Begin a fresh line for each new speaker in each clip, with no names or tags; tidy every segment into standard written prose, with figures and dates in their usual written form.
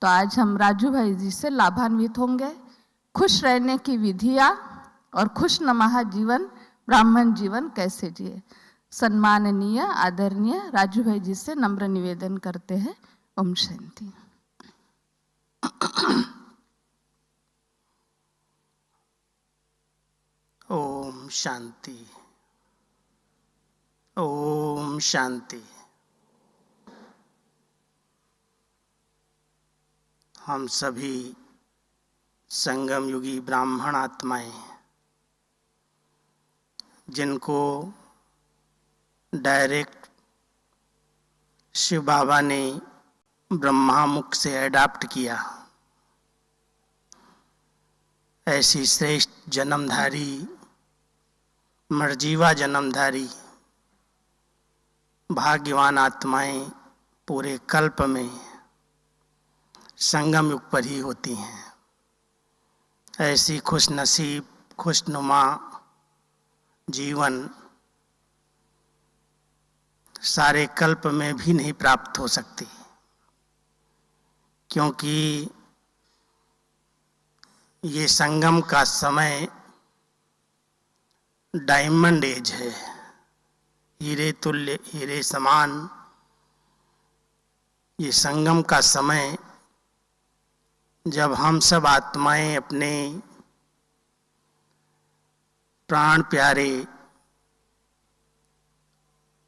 तो आज हम राजू भाई जी से लाभान्वित होंगे। खुश रहने की विधियां और खुशनुमा जीवन, ब्राह्मण जीवन कैसे जिए। सम्माननीय आदरणीय राजू भाई जी से नम्र निवेदन करते हैं। ओम शांति।
ओम शांति। ओम शांति। हम सभी संगम युगी ब्राह्मण आत्माएं, जिनको डायरेक्ट शिव बाबा ने ब्रह्मा मुख से अडॉप्ट किया, ऐसी श्रेष्ठ जन्मधारी मर्जीवा जन्मधारी भाग्यवान आत्माएं पूरे कल्प में संगम युग पर ही होती हैं। ऐसी खुश नसीब खुशनुमा जीवन सारे कल्प में भी नहीं प्राप्त हो सकती, क्योंकि ये संगम का समय डायमंड एज है, हीरे तुल्य, हीरे समान। ये संगम का समय जब हम सब आत्माएं अपने प्राण प्यारे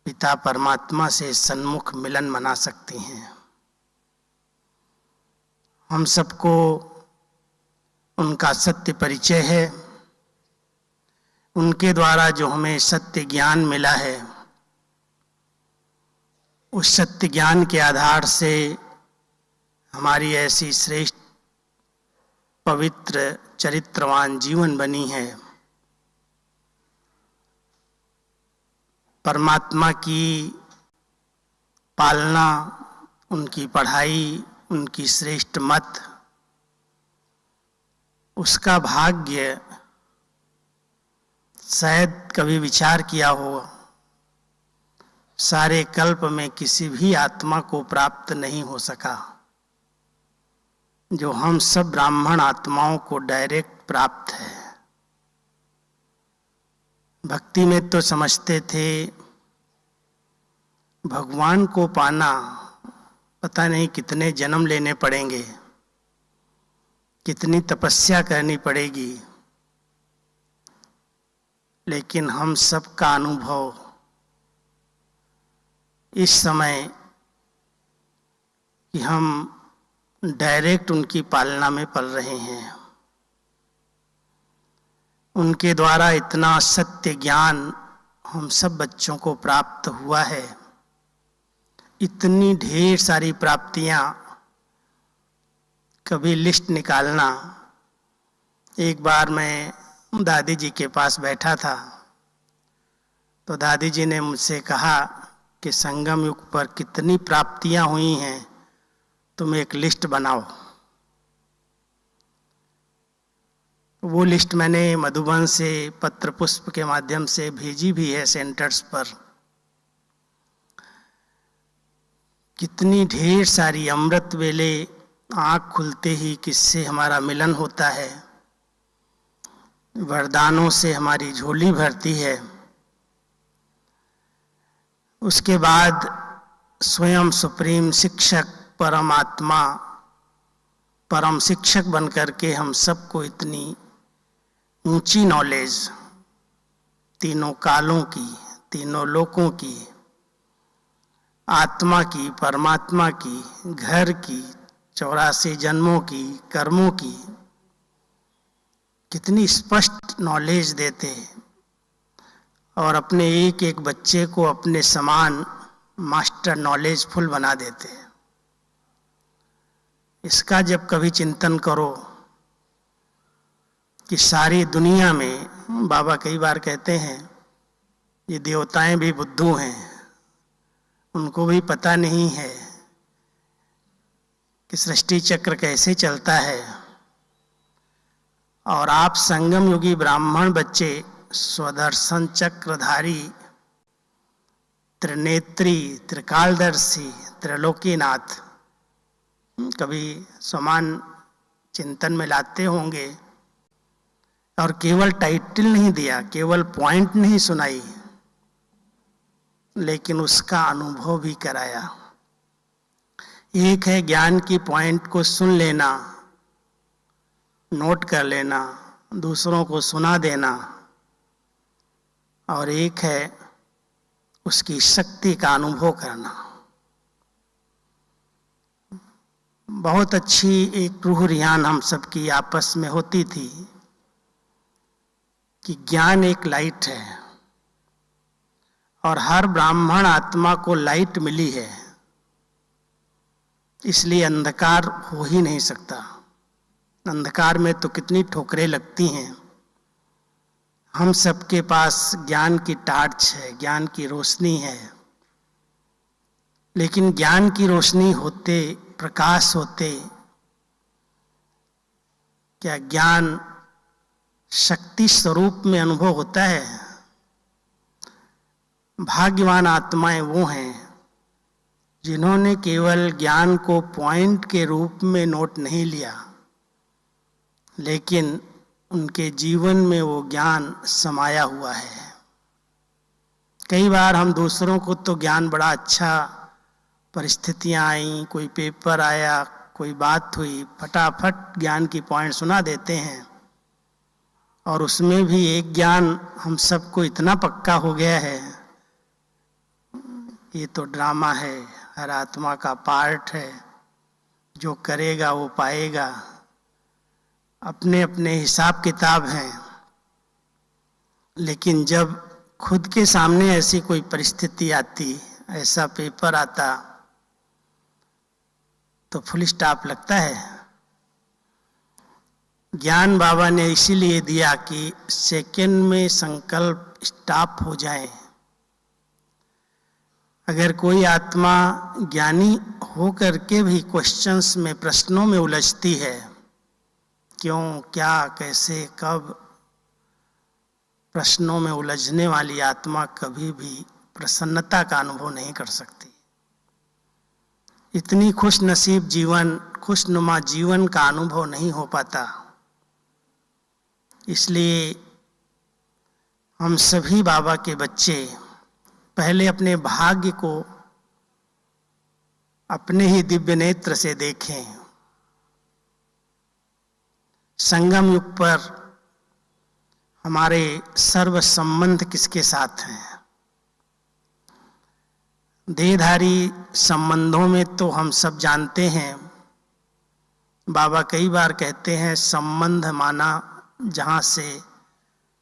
पिता परमात्मा से सन्मुख मिलन मना सकती हैं। हम सबको उनका सत्य परिचय है, उनके द्वारा जो हमें सत्य ज्ञान मिला है, उस सत्य ज्ञान के आधार से हमारी ऐसी श्रेष्ठ पवित्र चरित्रवान जीवन बनी है। परमात्मा की पालना, उनकी पढ़ाई, उनकी श्रेष्ठ मत, उसका भाग्य शायद कभी विचार किया हो, सारे कल्प में किसी भी आत्मा को प्राप्त नहीं हो सका, जो हम सब ब्राह्मण आत्माओं को डायरेक्ट प्राप्त है। भक्ति में तो समझते थे भगवान को पाना पता नहीं कितने जन्म लेने पड़ेंगे, कितनी तपस्या करनी पड़ेगी, लेकिन हम सबका अनुभव इस समय कि हम डायरेक्ट उनकी पालना में पल रहे हैं। उनके द्वारा इतना सत्य ज्ञान हम सब बच्चों को प्राप्त हुआ है। इतनी ढेर सारी प्राप्तियां, कभी लिस्ट निकालना। एक बार मैं दादी जी के पास बैठा था, तो दादी जी ने मुझसे कहा कि संगम युग पर कितनी प्राप्तियां हुई हैं, तुम एक लिस्ट बनाओ। वो लिस्ट मैंने मधुबन से पत्र पुष्प के माध्यम से भेजी भी है सेंटर्स पर। कितनी ढेर सारी अमृत वेले आँख खुलते ही किससे हमारा मिलन होता है, वरदानों से हमारी झोली भरती है। उसके बाद स्वयं सुप्रीम शिक्षक परमात्मा परम शिक्षक बनकर के हम सबको इतनी ऊंची नॉलेज, तीनों कालों की, तीनों लोकों की, आत्मा की, परमात्मा की, घर की, 84 जन्मों की, कर्मों की, कितनी स्पष्ट नॉलेज देते और अपने एक एक बच्चे को अपने समान मास्टर नॉलेज फुल बना देते। इसका जब कभी चिंतन करो कि सारी दुनिया में, बाबा कई बार कहते हैं ये देवताएं भी बुद्धू हैं, उनको भी पता नहीं है कि सृष्टि चक्र कैसे चलता है, और आप संगम युगी ब्राह्मण बच्चे स्वदर्शन चक्रधारी, त्रिनेत्री, त्रिकालदर्शी, त्रिलोकीनाथ, कभी समान चिंतन में लाते होंगे, और केवल टाइटल नहीं दिया, केवल पॉइंट नहीं सुनाई, लेकिन उसका अनुभव भी कराया। एक है ज्ञान की पॉइंट को सुन लेना, नोट कर लेना, दूसरों को सुना देना, और एक है उसकी शक्ति का अनुभव करना। बहुत अच्छी एक रूह रियान हम सबकी आपस में होती थी कि ज्ञान एक लाइट है और हर ब्राह्मण आत्मा को लाइट मिली है, इसलिए अंधकार हो ही नहीं सकता। अंधकार में तो कितनी ठोकरें लगती हैं। हम सबके पास ज्ञान की टार्च है, ज्ञान की रोशनी है, लेकिन ज्ञान की रोशनी होते, प्रकाश होते, क्या ज्ञान शक्ति स्वरूप में अनुभव होता है? भाग्यवान आत्माएं वो हैं जिन्होंने केवल ज्ञान को पॉइंट के रूप में नोट नहीं लिया, लेकिन उनके जीवन में वो ज्ञान समाया हुआ है। कई बार हम दूसरों को तो ज्ञान बड़ा अच्छा, परिस्थितियां आई, कोई पेपर आया, कोई बात हुई, फटाफट ज्ञान की पॉइंट सुना देते हैं, और उसमें भी एक ज्ञान हम सबको इतना पक्का हो गया है, ये तो ड्रामा है, हर आत्मा का पार्ट है, जो करेगा वो पाएगा, अपने अपने हिसाब किताब हैं। लेकिन जब खुद के सामने ऐसी कोई परिस्थिति आती, ऐसा पेपर आता, तो फुल स्टॉप लगता है। ज्ञान बाबा ने इसीलिए दिया कि सेकंड में संकल्प स्टॉप हो जाए। अगर कोई आत्मा ज्ञानी हो करके भी क्वेश्चंस में, प्रश्नों में उलझती है, क्यों, क्या, कैसे, कब, प्रश्नों में उलझने वाली आत्मा कभी भी प्रसन्नता का अनुभव नहीं कर सकती। इतनी खुश नसीब जीवन, खुशनुमा जीवन का अनुभव नहीं हो पाता। इसलिए हम सभी बाबा के बच्चे पहले अपने भाग्य को अपने ही दिव्य नेत्र से देखें। संगम युग पर हमारे सर्व संबंध किसके साथ हैं? देहधारी संबंधों में तो हम सब जानते हैं, बाबा कई बार कहते हैं संबंध माना जहां से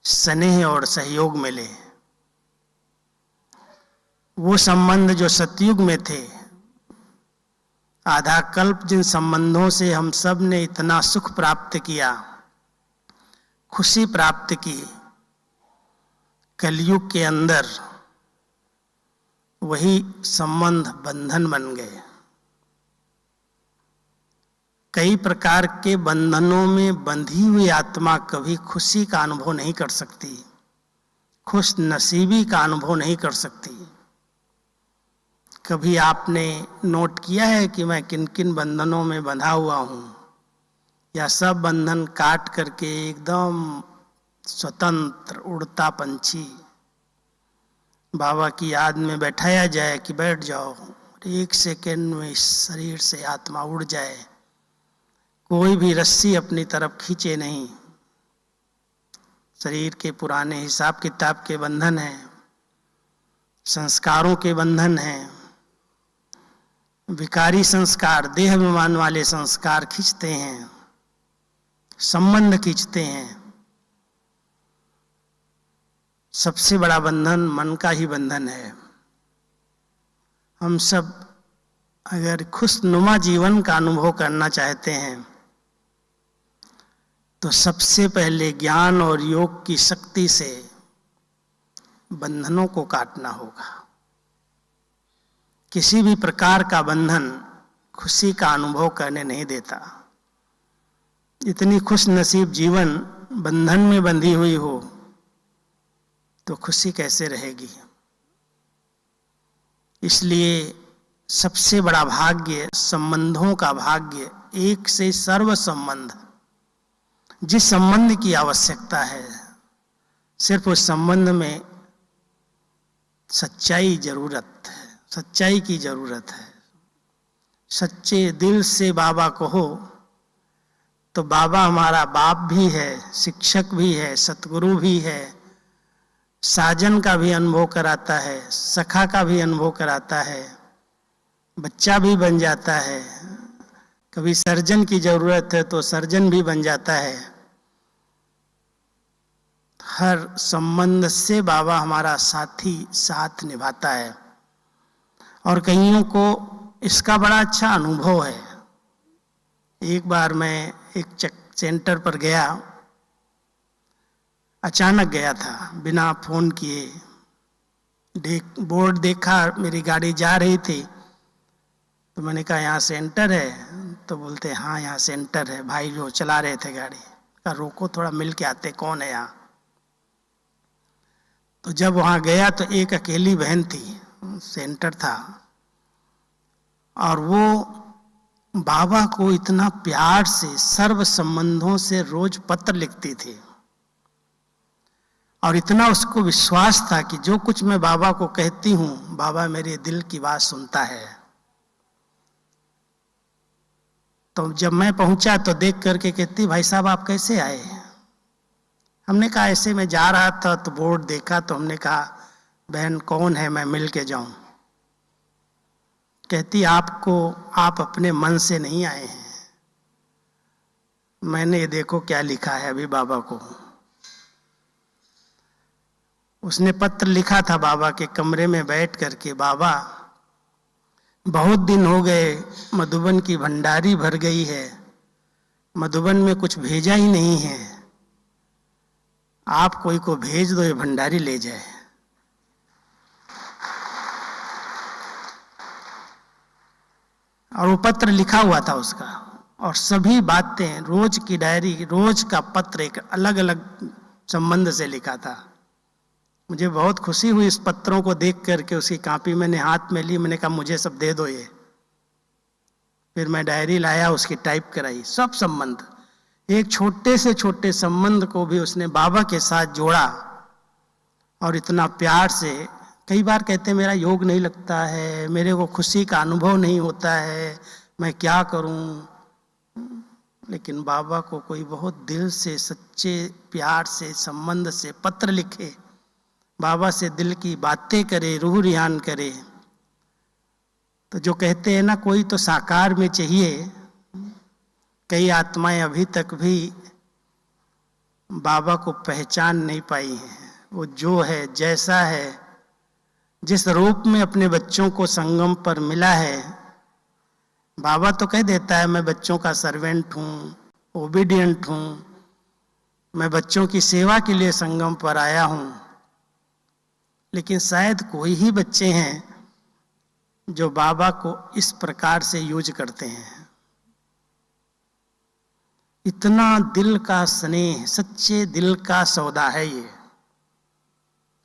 स्नेह और सहयोग मिले। वो संबंध जो सतयुग में थे, आधा कल्प जिन संबंधों से हम सब ने इतना सुख प्राप्त किया, खुशी प्राप्त की, कलयुग के अंदर वही संबंध बंधन बन गए। कई प्रकार के बंधनों में बंधी हुई आत्मा कभी खुशी का अनुभव नहीं कर सकती, खुश नसीबी का अनुभव नहीं कर सकती। कभी आपने नोट किया है कि मैं किन किन बंधनों में बंधा हुआ हूँ, या सब बंधन काट करके एकदम स्वतंत्र उड़ता पंछी बाबा की याद में बैठाया जाए कि बैठ जाओ, एक सेकंड में इस शरीर से आत्मा उड़ जाए, कोई भी रस्सी अपनी तरफ खींचे नहीं। शरीर के पुराने हिसाब किताब के बंधन हैं, संस्कारों के बंधन हैं, विकारी संस्कार, देह अभिमान वाले संस्कार खींचते हैं, संबंध खींचते हैं। सबसे बड़ा बंधन मन का ही बंधन है। हम सब अगर खुशनुमा जीवन का अनुभव करना चाहते हैं तो सबसे पहले ज्ञान और योग की शक्ति से बंधनों को काटना होगा। किसी भी प्रकार का बंधन खुशी का अनुभव करने नहीं देता। इतनी खुश नसीब जीवन बंधन में बंधी हुई हो तो खुशी कैसे रहेगी? इसलिए सबसे बड़ा भाग्य, संबंधों का भाग्य, एक से सर्व संबंध। जिस संबंध की आवश्यकता है, सिर्फ उस संबंध में सच्चाई जरूरत है, सच्चाई की जरूरत है। सच्चे दिल से बाबा को हो तो बाबा हमारा बाप भी है, शिक्षक भी है, सतगुरु भी है, साजन का भी अनुभव कराता है, सखा का भी अनुभव कराता है, बच्चा भी बन जाता है। कभी सर्जन की जरूरत है तो सर्जन भी बन जाता है। हर संबंध से बाबा हमारा साथी साथ निभाता है। और कईयों को इसका बड़ा अच्छा अनुभव है। एक बार मैं एक सेंटर पर गया, अचानक गया था, बिना फोन किए। बोर्ड देखा, मेरी गाड़ी जा रही थी, तो मैंने कहा यहाँ सेंटर है? तो बोलते हाँ यहाँ सेंटर है। भाई जो चला रहे थे गाड़ी, कहा रोको थोड़ा मिल के आते, कौन है यहाँ। तो जब वहाँ गया तो एक अकेली बहन थी, सेंटर था, और वो बाबा को इतना प्यार से, सर्व संबंधों से रोज पत्र लिखती थी। और इतना उसको विश्वास था कि जो कुछ मैं बाबा को कहती हूँ, बाबा मेरे दिल की बात सुनता है। तो जब मैं पहुंचा तो देख करके कहती, भाई साहब आप कैसे आए? हमने कहा ऐसे मैं जा रहा था तो बोर्ड देखा, तो हमने कहा बहन कौन है, मैं मिल के जाऊं। कहती आप अपने मन से नहीं आए हैं, मैंने ये देखो क्या लिखा है अभी बाबा को। उसने पत्र लिखा था बाबा के कमरे में बैठ करके, बाबा बहुत दिन हो गए, मधुबन की भंडारी भर गई है, मधुबन में कुछ भेजा ही नहीं है, आप कोई को भेज दो, ये भंडारी ले जाए। और वो पत्र लिखा हुआ था उसका, और सभी बातें, रोज की डायरी, रोज का पत्र एक अलग अलग संबंध से लिखा था। मुझे बहुत खुशी हुई इस पत्रों को देख करके। उसकी कॉपी मैंने हाथ में ली, मैंने कहा मुझे सब दे दो ये। फिर मैं डायरी लाया, उसकी टाइप कराई, सब संबंध, एक छोटे से छोटे संबंध को भी उसने बाबा के साथ जोड़ा। और इतना प्यार से, कई बार कहते मेरा योग नहीं लगता है, मेरे को खुशी का अनुभव नहीं होता है, मैं क्या करूं। लेकिन बाबा को कोई बहुत दिल से, सच्चे प्यार से, संबंध से पत्र लिखे, बाबा से दिल की बातें करे, रूह रियान करे। तो जो कहते हैं ना, कोई तो साकार में चाहिए। कई आत्माएं अभी तक भी बाबा को पहचान नहीं पाई हैं। वो जो है, जैसा है, जिस रूप में अपने बच्चों को संगम पर मिला है, बाबा तो कह देता है मैं बच्चों का सर्वेंट हूँ, ओबीडियंट हूँ, मैं बच्चों की सेवा के लिए संगम पर आया हूँ। लेकिन शायद कोई ही बच्चे हैं जो बाबा को इस प्रकार से यूज करते हैं। इतना दिल का स्नेह, सच्चे दिल का सौदा है ये।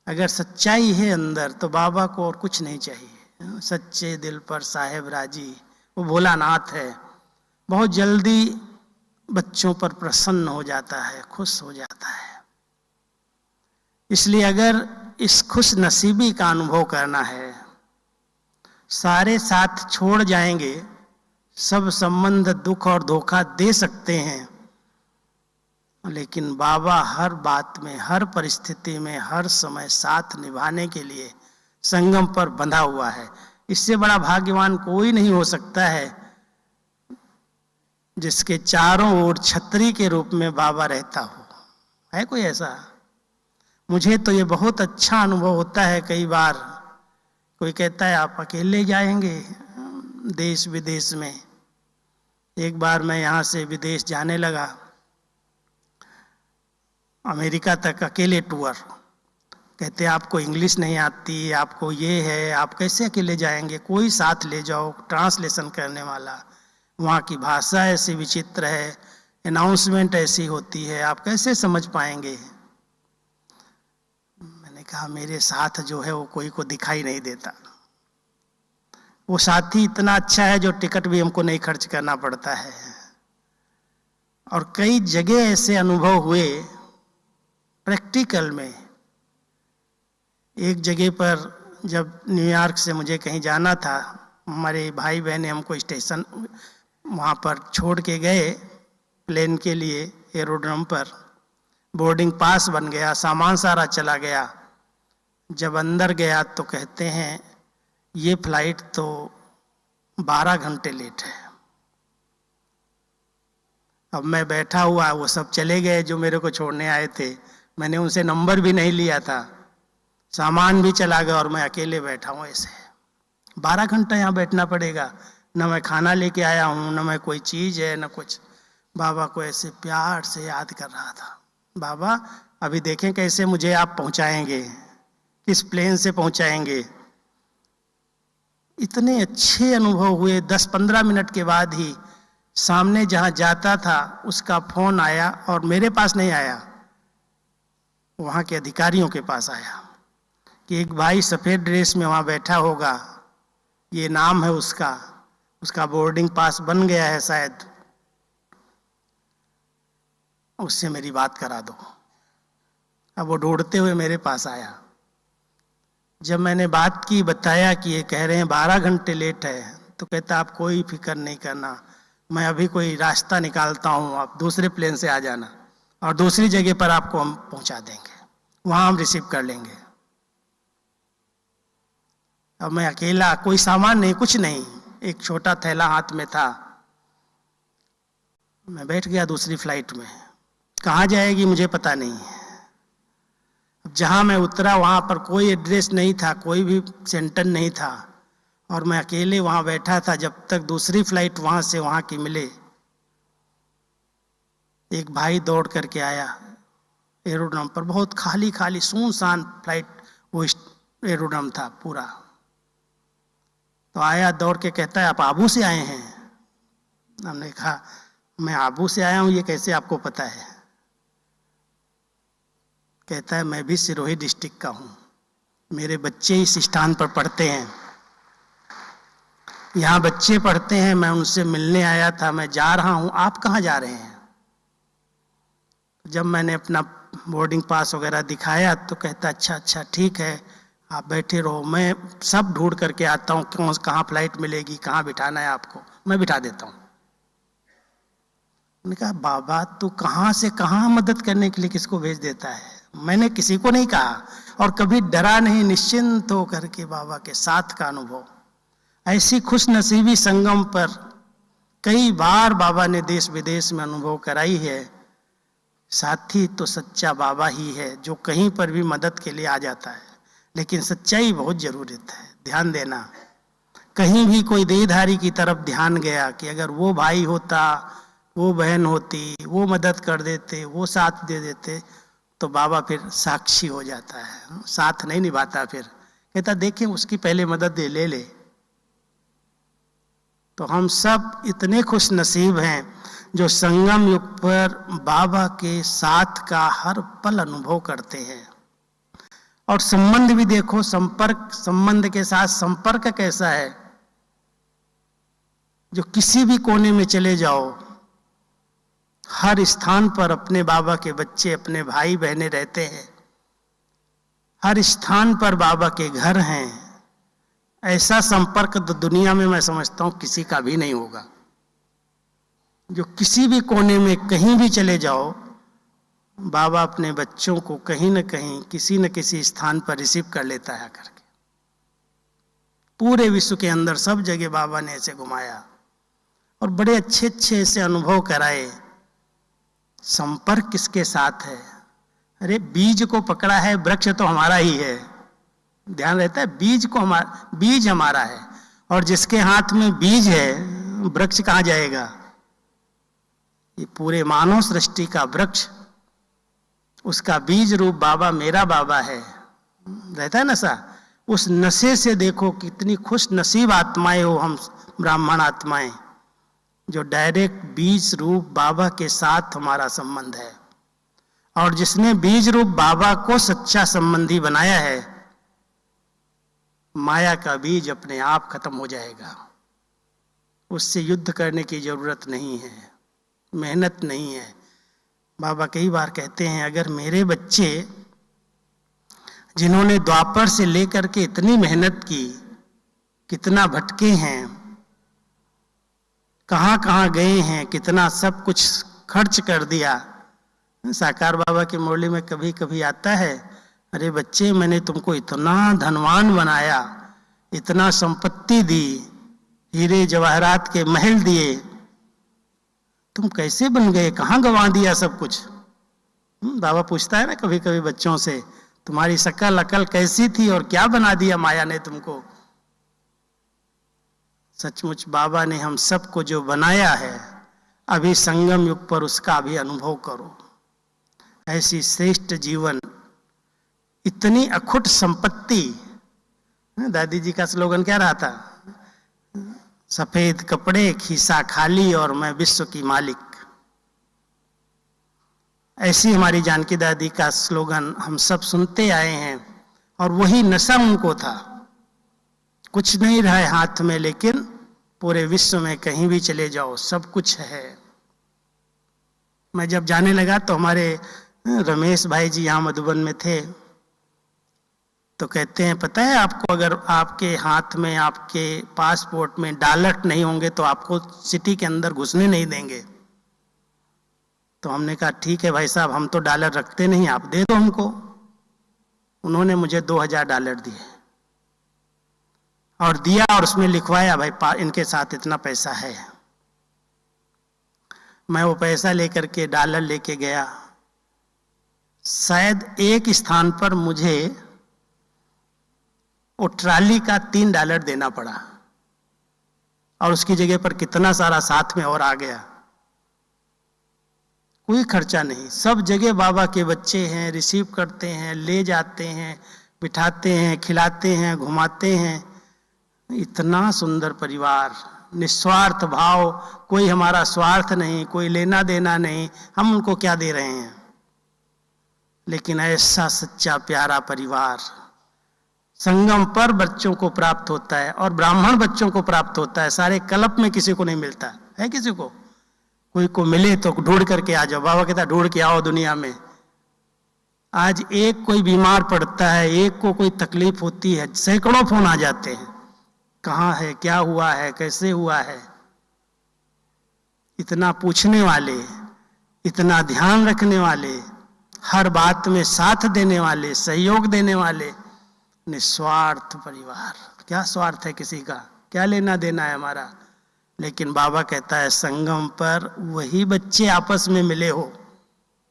अगर सच्चाई है अंदर तो बाबा को और कुछ नहीं चाहिए। सच्चे दिल पर साहेब राजी, वो भोलानाथ है, बहुत जल्दी बच्चों पर प्रसन्न हो जाता है, खुश हो जाता है। इसलिए अगर इस खुश नसीबी का अनुभव करना है, सारे साथ छोड़ जाएंगे, सब संबंध दुख और धोखा दे सकते हैं, लेकिन बाबा हर बात में, हर परिस्थिति में, हर समय साथ निभाने के लिए संगम पर बंधा हुआ है। इससे बड़ा भाग्यवान कोई नहीं हो सकता है जिसके चारों ओर छतरी के रूप में बाबा रहता हो। है कोई ऐसा? मुझे तो ये बहुत अच्छा अनुभव होता है। कई बार कोई कहता है आप अकेले जाएंगे देश विदेश में। एक बार मैं यहाँ से विदेश जाने लगा, अमेरिका तक अकेले टूर। कहते आपको इंग्लिश नहीं आती, आपको ये है, आप कैसे अकेले जाएंगे, कोई साथ ले जाओ, ट्रांसलेशन करने वाला। वहाँ की भाषा ऐसी विचित्र है, अनाउंसमेंट ऐसी होती है, आप कैसे समझ पाएंगे। मैंने कहा मेरे साथ जो है वो कोई को दिखाई नहीं देता, वो साथी इतना अच्छा है जो टिकट भी हमको नहीं खर्च करना पड़ता है। और कई जगह ऐसे अनुभव हुए प्रैक्टिकल में। एक जगह पर जब न्यूयॉर्क से मुझे कहीं जाना था, हमारे भाई बहन हमको स्टेशन वहाँ पर छोड़ के गए प्लेन के लिए एरोड्रम पर। बोर्डिंग पास बन गया, सामान सारा चला गया। जब अंदर गया तो कहते हैं ये फ्लाइट तो 12 घंटे लेट है। अब मैं बैठा हुआ, वो सब चले गए जो मेरे को छोड़ने आए थे। मैंने उनसे नंबर भी नहीं लिया था, सामान भी चला गया और मैं अकेले बैठा हूँ। ऐसे 12 घंटा यहाँ बैठना पड़ेगा। न मैं खाना लेके आया हूँ, न मैं कोई चीज़ है, न कुछ। बाबा को ऐसे प्यार से याद कर रहा था, बाबा अभी देखें कैसे मुझे आप पहुँचाएंगे, किस प्लेन से पहुँचाएंगे। इतने अच्छे अनुभव हुए। 10-15 मिनट के बाद ही सामने जहाँ जाता था उसका फोन आया, और मेरे पास नहीं आया, वहाँ के अधिकारियों के पास आया कि एक भाई सफ़ेद ड्रेस में वहाँ बैठा होगा, ये नाम है उसका बोर्डिंग पास बन गया है शायद, उससे मेरी बात करा दो। अब वो ढूंढते हुए मेरे पास आया। जब मैंने बात की, बताया कि ये कह रहे हैं 12 घंटे लेट है, तो कहता आप कोई फिक्र नहीं करना, मैं अभी कोई रास्ता निकालता हूँ, आप दूसरे प्लेन से आ जाना और दूसरी जगह पर आपको हम पहुँचा देंगे, वहाँ हम रिसीव कर लेंगे। अब मैं अकेला, कोई सामान नहीं, कुछ नहीं, एक छोटा थैला हाथ में था। मैं बैठ गया दूसरी फ्लाइट में। कहाँ जाएगी मुझे पता नहीं। जहाँ मैं उतरा वहाँ पर कोई एड्रेस नहीं था, कोई भी सेंटर नहीं था, और मैं अकेले वहाँ बैठा था जब तक दूसरी फ्लाइट वहाँ से वहाँ की मिले। एक भाई दौड़ करके आया एरोड्रम पर, बहुत खाली खाली सुनसान फ्लाइट, वो एरोड्रम था पूरा। तो आया दौड़ के, कहता है आप आबू से आए हैं? हमने कहा मैं आबू से आया हूँ, ये कैसे आपको पता है? कहता है मैं भी सिरोही डिस्ट्रिक्ट का हूँ, मेरे बच्चे इस स्थान पर पढ़ते हैं, यहाँ बच्चे पढ़ते हैं, मैं उनसे मिलने आया था, मैं जा रहा हूँ, आप कहाँ जा रहे हैं? जब मैंने अपना बोर्डिंग पास वगैरह दिखाया तो कहता अच्छा ठीक है, आप बैठे रहो, मैं सब ढूंढ करके आता हूँ, कहाँ फ्लाइट मिलेगी, कहाँ बिठाना है आपको, मैं बिठा देता हूँ। मैंने कहा बाबा तू कहाँ से कहाँ मदद करने के लिए किसको भेज देता है? मैंने किसी को नहीं कहा और कभी डरा नहीं, निश्चिंत होकर के बाबा के साथ का अनुभव। ऐसी खुशनसीबी संगम पर कई बार बाबा ने देश विदेश में अनुभव कराई है। साथी तो सच्चा बाबा ही है जो कहीं पर भी मदद के लिए आ जाता है, लेकिन सच्चाई बहुत जरूरत है, ध्यान देना। कहीं भी कोई देहधारी की तरफ ध्यान गया कि अगर वो भाई होता, वो बहन होती, वो मदद कर देते, वो साथ दे देते, तो बाबा फिर साक्षी हो जाता है, साथ नहीं निभाता। फिर कहता देखें उसकी पहले मदद ले ले। तो हम सब इतने खुश नसीब हैं जो संगम युग पर बाबा के साथ का हर पल अनुभव करते हैं। और संबंध भी देखो, संबंध के साथ संपर्क कैसा है, जो किसी भी कोने में चले जाओ, हर स्थान पर अपने बाबा के बच्चे, अपने भाई बहने रहते हैं, हर स्थान पर बाबा के घर हैं। ऐसा संपर्क तो दुनिया में मैं समझता हूं किसी का भी नहीं होगा। जो किसी भी कोने में कहीं भी चले जाओ, बाबा अपने बच्चों को कहीं न कहीं किसी न किसी स्थान पर रिसीव कर लेता है करके। पूरे विश्व के अंदर सब जगह बाबा ने ऐसे घुमाया और बड़े अच्छे अच्छे ऐसे अनुभव कराए। संपर्क किसके साथ है? अरे बीज को पकड़ा है, वृक्ष तो हमारा ही है, ध्यान रहता है, बीज हमारा है, और जिसके हाथ में बीज है वृक्ष कहाँ जाएगा? ये पूरे मानव सृष्टि का वृक्ष, उसका बीज रूप बाबा मेरा बाबा है, रहता है नशा। उस नशे से देखो कितनी खुश नसीब आत्माएं हो हम ब्राह्मण आत्माएं, जो डायरेक्ट बीज रूप बाबा के साथ हमारा संबंध है। और जिसने बीज रूप बाबा को सच्चा संबंधी बनाया है, माया का बीज अपने आप खत्म हो जाएगा। उससे युद्ध करने की जरूरत नहीं है, मेहनत नहीं है। बाबा कई बार कहते हैं, अगर मेरे बच्चे जिन्होंने द्वापर से लेकर के इतनी मेहनत की, कितना भटके हैं, कहाँ कहाँ गए हैं, कितना सब कुछ खर्च कर दिया। साकार बाबा की मुरली में कभी कभी आता है, अरे बच्चे मैंने तुमको इतना धनवान बनाया, इतना संपत्ति दी, हीरे जवाहरात के महल दिए, तुम कैसे बन गए, कहाँ गंवा दिया सब कुछ। बाबा पूछता है ना कभी कभी बच्चों से, तुम्हारी शकल अकल कैसी थी और क्या बना दिया माया ने तुमको। सचमुच बाबा ने हम सबको जो बनाया है, अभी संगम युग पर उसका भी अनुभव करो। ऐसी श्रेष्ठ जीवन, इतनी अखुट संपत्ति। दादी जी का स्लोगन क्या रहा था? सफेद कपड़े, खीसा खाली और मैं विश्व की मालिक। ऐसी हमारी जानकी दादी का स्लोगन हम सब सुनते आए हैं, और वही नशा उनको था। कुछ नहीं रहा है हाथ में, लेकिन पूरे विश्व में कहीं भी चले जाओ सब कुछ है। मैं जब जाने लगा तो हमारे रमेश भाई जी यहाँ मधुबन में थे, तो कहते हैं पता है आपको, अगर आपके हाथ में, आपके पासपोर्ट में डॉलर नहीं होंगे तो आपको सिटी के अंदर घुसने नहीं देंगे। तो हमने कहा ठीक है भाई साहब, हम तो डॉलर रखते नहीं, आप दे दो हमको। उन्होंने मुझे $2000 दिए और दिया, और उसमें लिखवाया भाई इनके साथ इतना पैसा है। मैं वो पैसा लेकर के डॉलर लेके गया। शायद एक स्थान पर मुझे वो ट्राली का $3 देना पड़ा, और उसकी जगह पर कितना सारा साथ में और आ गया। कोई खर्चा नहीं, सब जगह बाबा के बच्चे हैं, रिसीव करते हैं, ले जाते हैं, बिठाते हैं, खिलाते हैं, घुमाते हैं। इतना सुंदर परिवार, निस्वार्थ भाव, कोई हमारा स्वार्थ नहीं, कोई लेना देना नहीं, हम उनको क्या दे रहे हैं। लेकिन ऐसा सच्चा प्यारा परिवार संगम पर बच्चों को प्राप्त होता है, और ब्राह्मण बच्चों को प्राप्त होता है। सारे कल्प में किसी को नहीं मिलता है। किसी को, कोई को मिले तो ढूंढ करके आ जाओ। बाबा कहता ढूंढ के आओ दुनिया में। आज एक कोई बीमार पड़ता है, एक को कोई तकलीफ होती है, सैकड़ों फोन आ जाते हैं, कहाँ है, क्या हुआ है, कैसे हुआ है। इतना पूछने वाले, इतना ध्यान रखने वाले, हर बात में साथ देने वाले, सहयोग देने वाले, निस्वार्थ परिवार। क्या स्वार्थ है किसी का, क्या लेना देना है हमारा। लेकिन बाबा कहता है संगम पर वही बच्चे आपस में मिले हो।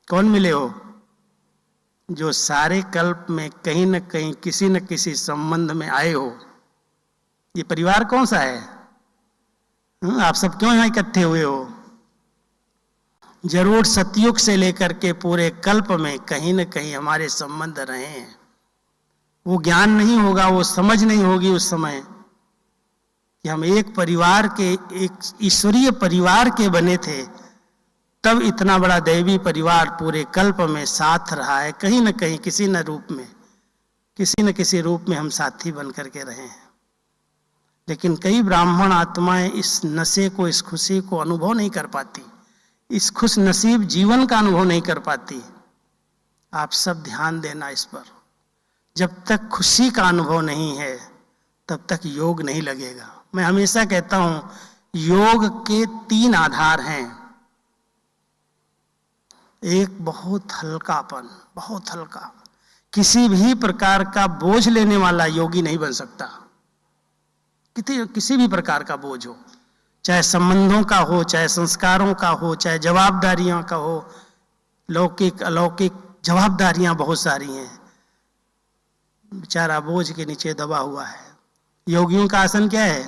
कौन मिले हो? जो सारे कल्प में कहीं न कहीं किसी न किसी संबंध में आए हो। ये परिवार कौन सा है? आप सब क्यों यहाँ इकट्ठे हुए हो? जरूर सतयुग से लेकर के पूरे कल्प में कहीं न कहीं हमारे संबंध रहे हैं। वो ज्ञान नहीं होगा, वो समझ नहीं होगी उस समय कि हम एक परिवार के, एक ईश्वरीय परिवार के बने थे। तब इतना बड़ा दैवी परिवार पूरे कल्प में साथ रहा है। कहीं न कहीं किसी न रूप में, किसी न किसी रूप में हम साथी बन करके रहे हैं। लेकिन कई ब्राह्मण आत्माएं इस नशे को, इस खुशी को अनुभव नहीं कर पाती, इस खुश नसीब जीवन का अनुभव नहीं कर पाती। आप सब ध्यान देना इस पर। जब तक खुशी का अनुभव नहीं है तब तक योग नहीं लगेगा। मैं हमेशा कहता हूं, योग के 3 आधार हैं। एक बहुत हल्कापन, बहुत हल्का, किसी भी प्रकार का बोझ लेने वाला योगी नहीं बन सकता। किसी भी प्रकार का बोझ हो, चाहे संबंधों का हो, चाहे संस्कारों का हो, चाहे जवाबदारियों का हो। लौकिक अलौकिक जवाबदारियां बहुत सारी हैं। बेचारा बोझ के नीचे दबा हुआ है। योगियों का आसन क्या है?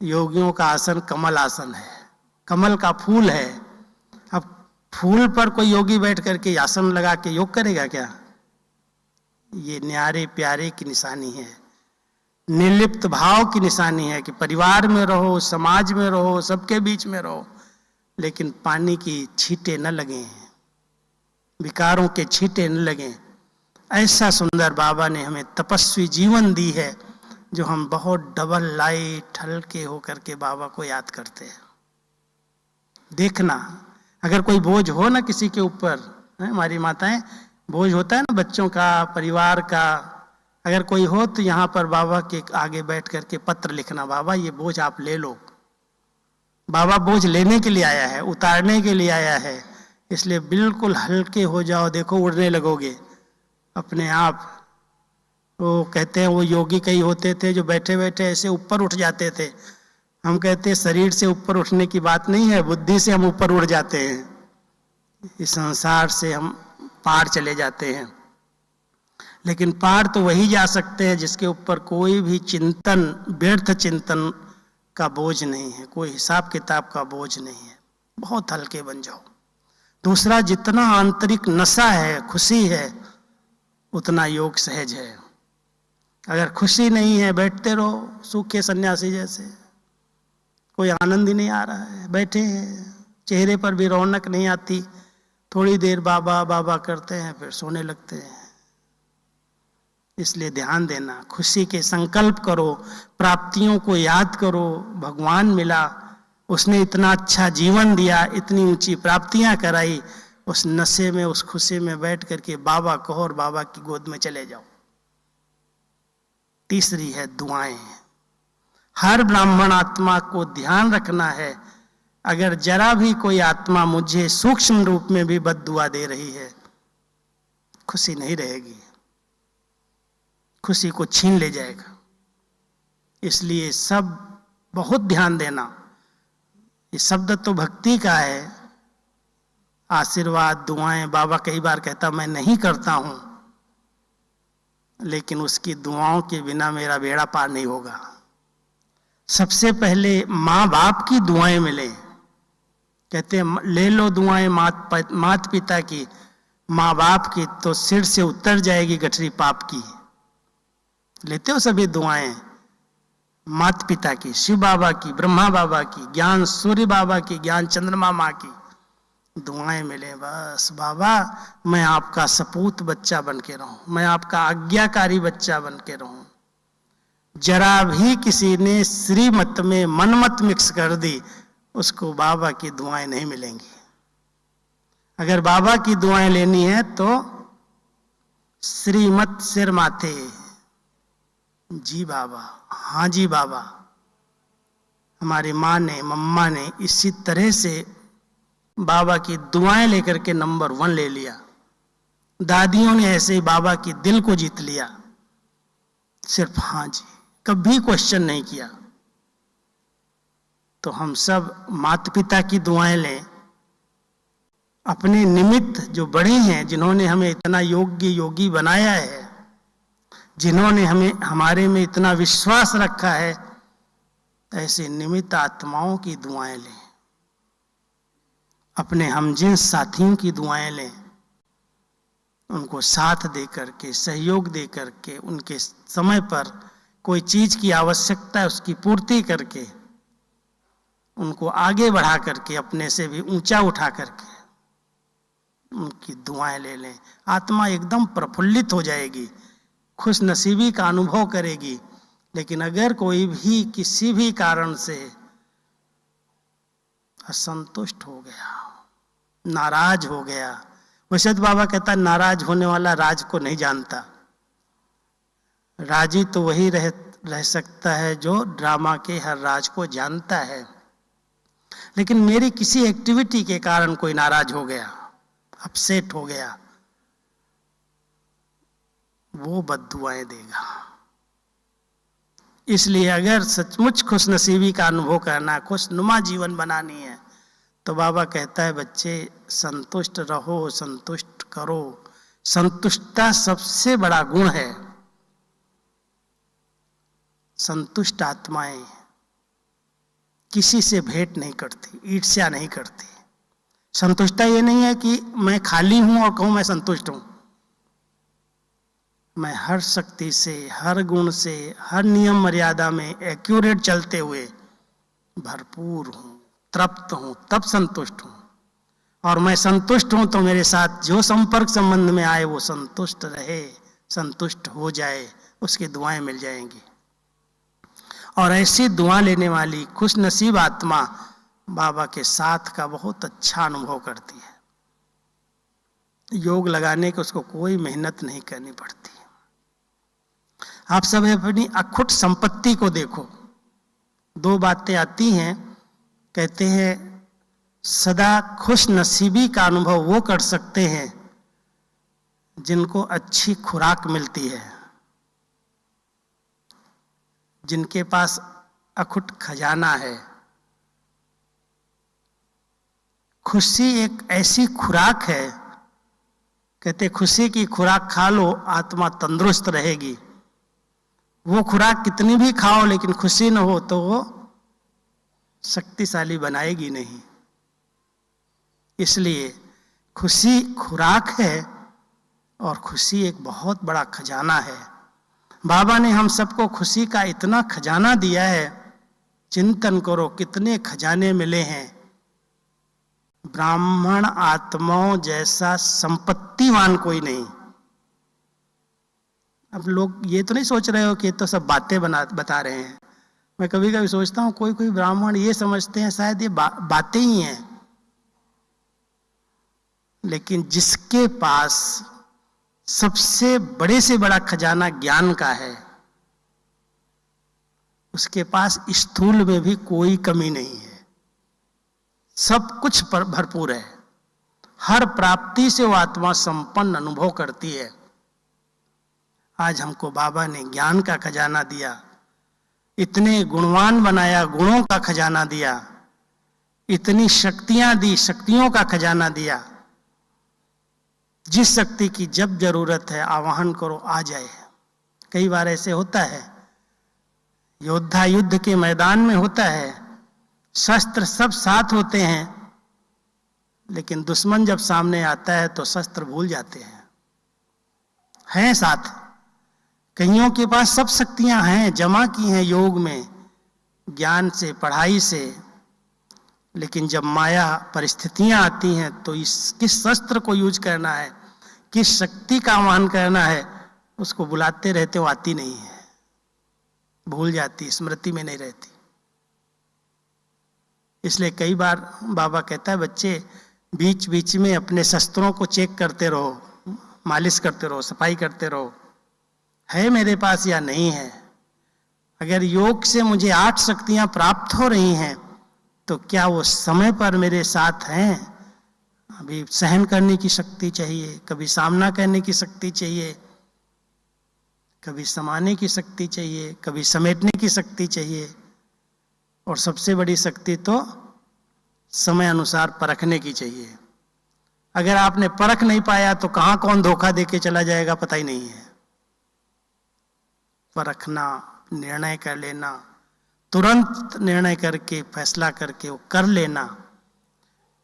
योगियों का आसन कमल आसन है, कमल का फूल है। अब फूल पर कोई योगी बैठ करके आसन लगा के योग करेगा क्या? ये न्यारे प्यारे की निशानी है, निर्लिप्त भाव की निशानी है कि परिवार में रहो, समाज में रहो, सबके बीच में रहो, लेकिन पानी की छींटे न लगें, विकारों के छींटे न लगें। ऐसा सुंदर बाबा ने हमें तपस्वी जीवन दी है, जो हम बहुत डबल लाइट हल्के होकर के बाबा को याद करते हैं। देखना, अगर कोई बोझ हो ना किसी के ऊपर, हमारी माताएं, बोझ होता है ना बच्चों का, परिवार का, अगर कोई हो तो यहाँ पर बाबा के आगे बैठ करके पत्र लिखना, बाबा ये बोझ आप ले लो। बाबा बोझ लेने के लिए आया है, उतारने के लिए आया है, इसलिए बिल्कुल हल्के हो जाओ। देखो उड़ने लगोगे अपने आप। वो कहते हैं वो योगी कई होते थे जो बैठे बैठे ऐसे ऊपर उठ जाते थे। हम कहते हैं शरीर से ऊपर उठने की बात नहीं है, बुद्धि से हम ऊपर उड़ जाते हैं। इस संसार से हम पार चले जाते हैं। लेकिन पार तो वही जा सकते हैं जिसके ऊपर कोई भी चिंतन, व्यर्थ चिंतन का बोझ नहीं है, कोई हिसाब किताब का बोझ नहीं है। बहुत हल्के बन जाओ। दूसरा, जितना आंतरिक नशा है, खुशी है, उतना योग सहज है। अगर खुशी नहीं है, बैठते रहो सूखे सन्यासी जैसे, कोई आनंद ही नहीं आ रहा है, बैठे हैं, चेहरे पर भी रौनक नहीं आती। थोड़ी देर बाबा बाबा करते हैं, फिर सोने लगते हैं। इसलिए ध्यान देना, खुशी के संकल्प करो, प्राप्तियों को याद करो। भगवान मिला, उसने इतना अच्छा जीवन दिया, इतनी ऊंची प्राप्तियां कराई। उस नशे में, उस खुशी में बैठ करके बाबा कहो और बाबा की गोद में चले जाओ। तीसरी है दुआएं। हर ब्राह्मण आत्मा को ध्यान रखना है, अगर जरा भी कोई आत्मा मुझे सूक्ष्म रूप में भी बद्दुआ दे रही है, खुशी नहीं रहेगी, खुशी को छीन ले जाएगा। इसलिए सब बहुत ध्यान देना। ये शब्द तो भक्ति का है, आशीर्वाद, दुआएं। बाबा कई बार कहता मैं नहीं करता हूं, लेकिन उसकी दुआओं के बिना मेरा बेड़ा पार नहीं होगा। सबसे पहले माँ बाप की दुआएं मिले। कहते हैं ले लो दुआएं माता पिता की, माँ बाप की तो सिर से उतर जाएगी गठरी पाप की। लेते हो सभी दुआएं? माता पिता की, शिव बाबा की, ब्रह्मा बाबा की, ज्ञान सूर्य बाबा की, ज्ञान चंद्रमा माँ की दुआएं मिले। बस बाबा मैं आपका सपूत बच्चा बन के रहूं, मैं आपका आज्ञाकारी बच्चा बन के रहूं। जरा भी किसी ने श्रीमत में मनमत मिक्स कर दी, उसको बाबा की दुआएं नहीं मिलेंगी। अगर बाबा की दुआएं लेनी है तो श्रीमत सिर माथे, जी बाबा, हाँ जी बाबा। हमारी माँ ने, मम्मा ने इसी तरह से बाबा की दुआएं लेकर के नंबर 1 ले लिया। दादियों ने ऐसे ही बाबा की दिल को जीत लिया, सिर्फ हाँ जी, कभी क्वेश्चन नहीं किया। तो हम सब माता पिता की दुआएं लें। अपने निमित्त जो बड़े हैं, जिन्होंने हमें इतना योग्य योगी बनाया है, जिन्होंने हमें हमारे में इतना विश्वास रखा है, ऐसे निमित्त आत्माओं की दुआएं लें। अपने हमजिन्स साथियों की दुआएं लें। उनको साथ दे करके, सहयोग दे करके, उनके समय पर कोई चीज की आवश्यकता है उसकी पूर्ति करके, उनको आगे बढ़ा करके, अपने से भी ऊंचा उठा करके उनकी दुआएं ले लें। आत्मा एकदम प्रफुल्लित हो जाएगी, खुश नसीबी का अनुभव करेगी। लेकिन अगर कोई भी किसी भी कारण से असंतुष्ट हो गया, नाराज हो गया, वैसे तो बाबा कहता नाराज होने वाला राज को नहीं जानता। राजी तो वही रह सकता है जो ड्रामा के हर राज को जानता है। लेकिन मेरी किसी एक्टिविटी के कारण कोई नाराज हो गया, अपसेट हो गया, वो बद्दुआएं देगा। इसलिए अगर सचमुच खुशनसीबी का अनुभव करना, खुशनुमा जीवन बनानी है, तो बाबा कहता है बच्चे संतुष्ट रहो, संतुष्ट करो। संतुष्टता सबसे बड़ा गुण है। संतुष्ट आत्माएं किसी से भेंट नहीं करती, ईर्ष्या नहीं करती। संतुष्टता ये नहीं है कि मैं खाली हूं और कहूं मैं संतुष्ट हूं। मैं हर शक्ति से, हर गुण से, हर नियम मर्यादा में एक्यूरेट चलते हुए भरपूर हूं, तृप्त हूं, तब संतुष्ट हूं। और मैं संतुष्ट हूं तो मेरे साथ जो संपर्क संबंध में आए वो संतुष्ट रहे, संतुष्ट हो जाए, उसकी दुआएं मिल जाएंगी। और ऐसी दुआ लेने वाली खुश नसीब आत्मा बाबा के साथ का बहुत अच्छा अनुभव करती है। योग लगाने के उसको कोई मेहनत नहीं करनी पड़ती। आप सब अपनी अखुट संपत्ति को देखो। दो बातें आती हैं, कहते हैं सदा खुश नसीबी का अनुभव वो कर सकते हैं जिनको अच्छी खुराक मिलती है, जिनके पास अखुट खजाना है। खुशी एक ऐसी खुराक है, कहते खुशी की खुराक खा लो आत्मा तंदुरुस्त रहेगी। वो खुराक कितनी भी खाओ लेकिन खुशी न हो तो वो शक्तिशाली बनाएगी नहीं। इसलिए खुशी खुराक है और खुशी एक बहुत बड़ा खजाना है। बाबा ने हम सबको खुशी का इतना खजाना दिया है, चिंतन करो कितने खजाने मिले हैं। ब्राह्मण आत्माओं जैसा संपत्तिवान कोई नहीं। अब लोग ये तो नहीं सोच रहे हो कि ये तो सब बातें बता रहे हैं। मैं कभी कभी सोचता हूँ कोई कोई ब्राह्मण ये समझते हैं शायद ये बातें ही हैं, लेकिन जिसके पास सबसे बड़े से बड़ा खजाना ज्ञान का है, उसके पास स्थूल में भी कोई कमी नहीं है, सब कुछ पर भरपूर है। हर प्राप्ति से वो आत्मा संपन्न अनुभव करती है। आज हमको बाबा ने ज्ञान का खजाना दिया, इतने गुणवान बनाया, गुणों का खजाना दिया, इतनी शक्तियां दी, शक्तियों का खजाना दिया। जिस शक्ति की जब जरूरत है आवाहन करो, आ जाए। कई बार ऐसे होता है, योद्धा युद्ध के मैदान में होता है, शस्त्र सब साथ होते हैं, लेकिन दुश्मन जब सामने आता है तो शस्त्र भूल जाते हैं साथ। कईयों के पास सब शक्तियां हैं, जमा की हैं योग में, ज्ञान से, पढ़ाई से, लेकिन जब माया परिस्थितियां आती हैं तो किस शस्त्र को यूज करना है, किस शक्ति का आह्वान करना है, उसको बुलाते रहते वो आती नहीं है, भूल जाती, स्मृति में नहीं रहती। इसलिए कई बार बाबा कहता है बच्चे बीच बीच में अपने शस्त्रों को चेक करते रहो, मालिश करते रहो, सफाई करते रहो, है मेरे पास या नहीं है। अगर योग से मुझे 8 शक्तियां प्राप्त हो रही हैं तो क्या वो समय पर मेरे साथ हैं? अभी सहन करने की शक्ति चाहिए, कभी सामना करने की शक्ति चाहिए, कभी समाने की शक्ति चाहिए, कभी समेटने की शक्ति चाहिए, और सबसे बड़ी शक्ति तो समय अनुसार परखने की चाहिए। अगर आपने परख नहीं पाया तो कहां कौन धोखा देके चला जाएगा पता ही नहीं है। परखना, निर्णय कर लेना, तुरंत निर्णय करके फैसला करके वो कर लेना।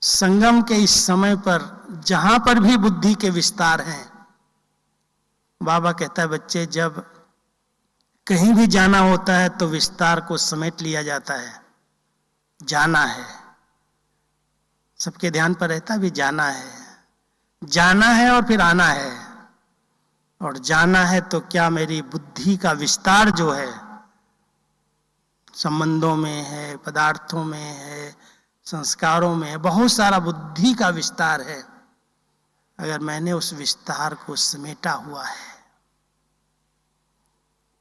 संगम के इस समय पर जहां पर भी बुद्धि के विस्तार हैं, बाबा कहता है बच्चे जब कहीं भी जाना होता है तो विस्तार को समेट लिया जाता है। जाना है, सबके ध्यान पर रहता है भी जाना है और फिर आना है। और जाना है तो क्या मेरी बुद्धि का विस्तार जो है, संबंधों में है, पदार्थों में है, संस्कारों में है, बहुत सारा बुद्धि का विस्तार है। अगर मैंने उस विस्तार को समेटा हुआ है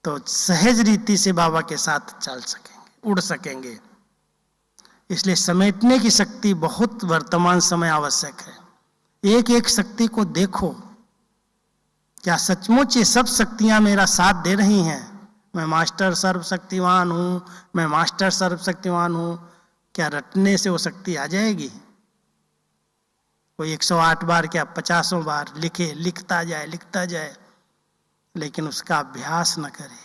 तो सहज रीति से बाबा के साथ चल सकेंगे, उड़ सकेंगे। इसलिए समेटने की शक्ति बहुत वर्तमान समय आवश्यक है। एक एक शक्ति को देखो, क्या सचमुच ये सब शक्तियां मेरा साथ दे रही हैं? मैं मास्टर सर्वशक्तिवान हूं, मैं मास्टर सर्वशक्तिवान हूं। क्या रटने से वो शक्ति आ जाएगी? कोई 108 बार क्या 50 बार लिखता जाए, लेकिन उसका अभ्यास न करे।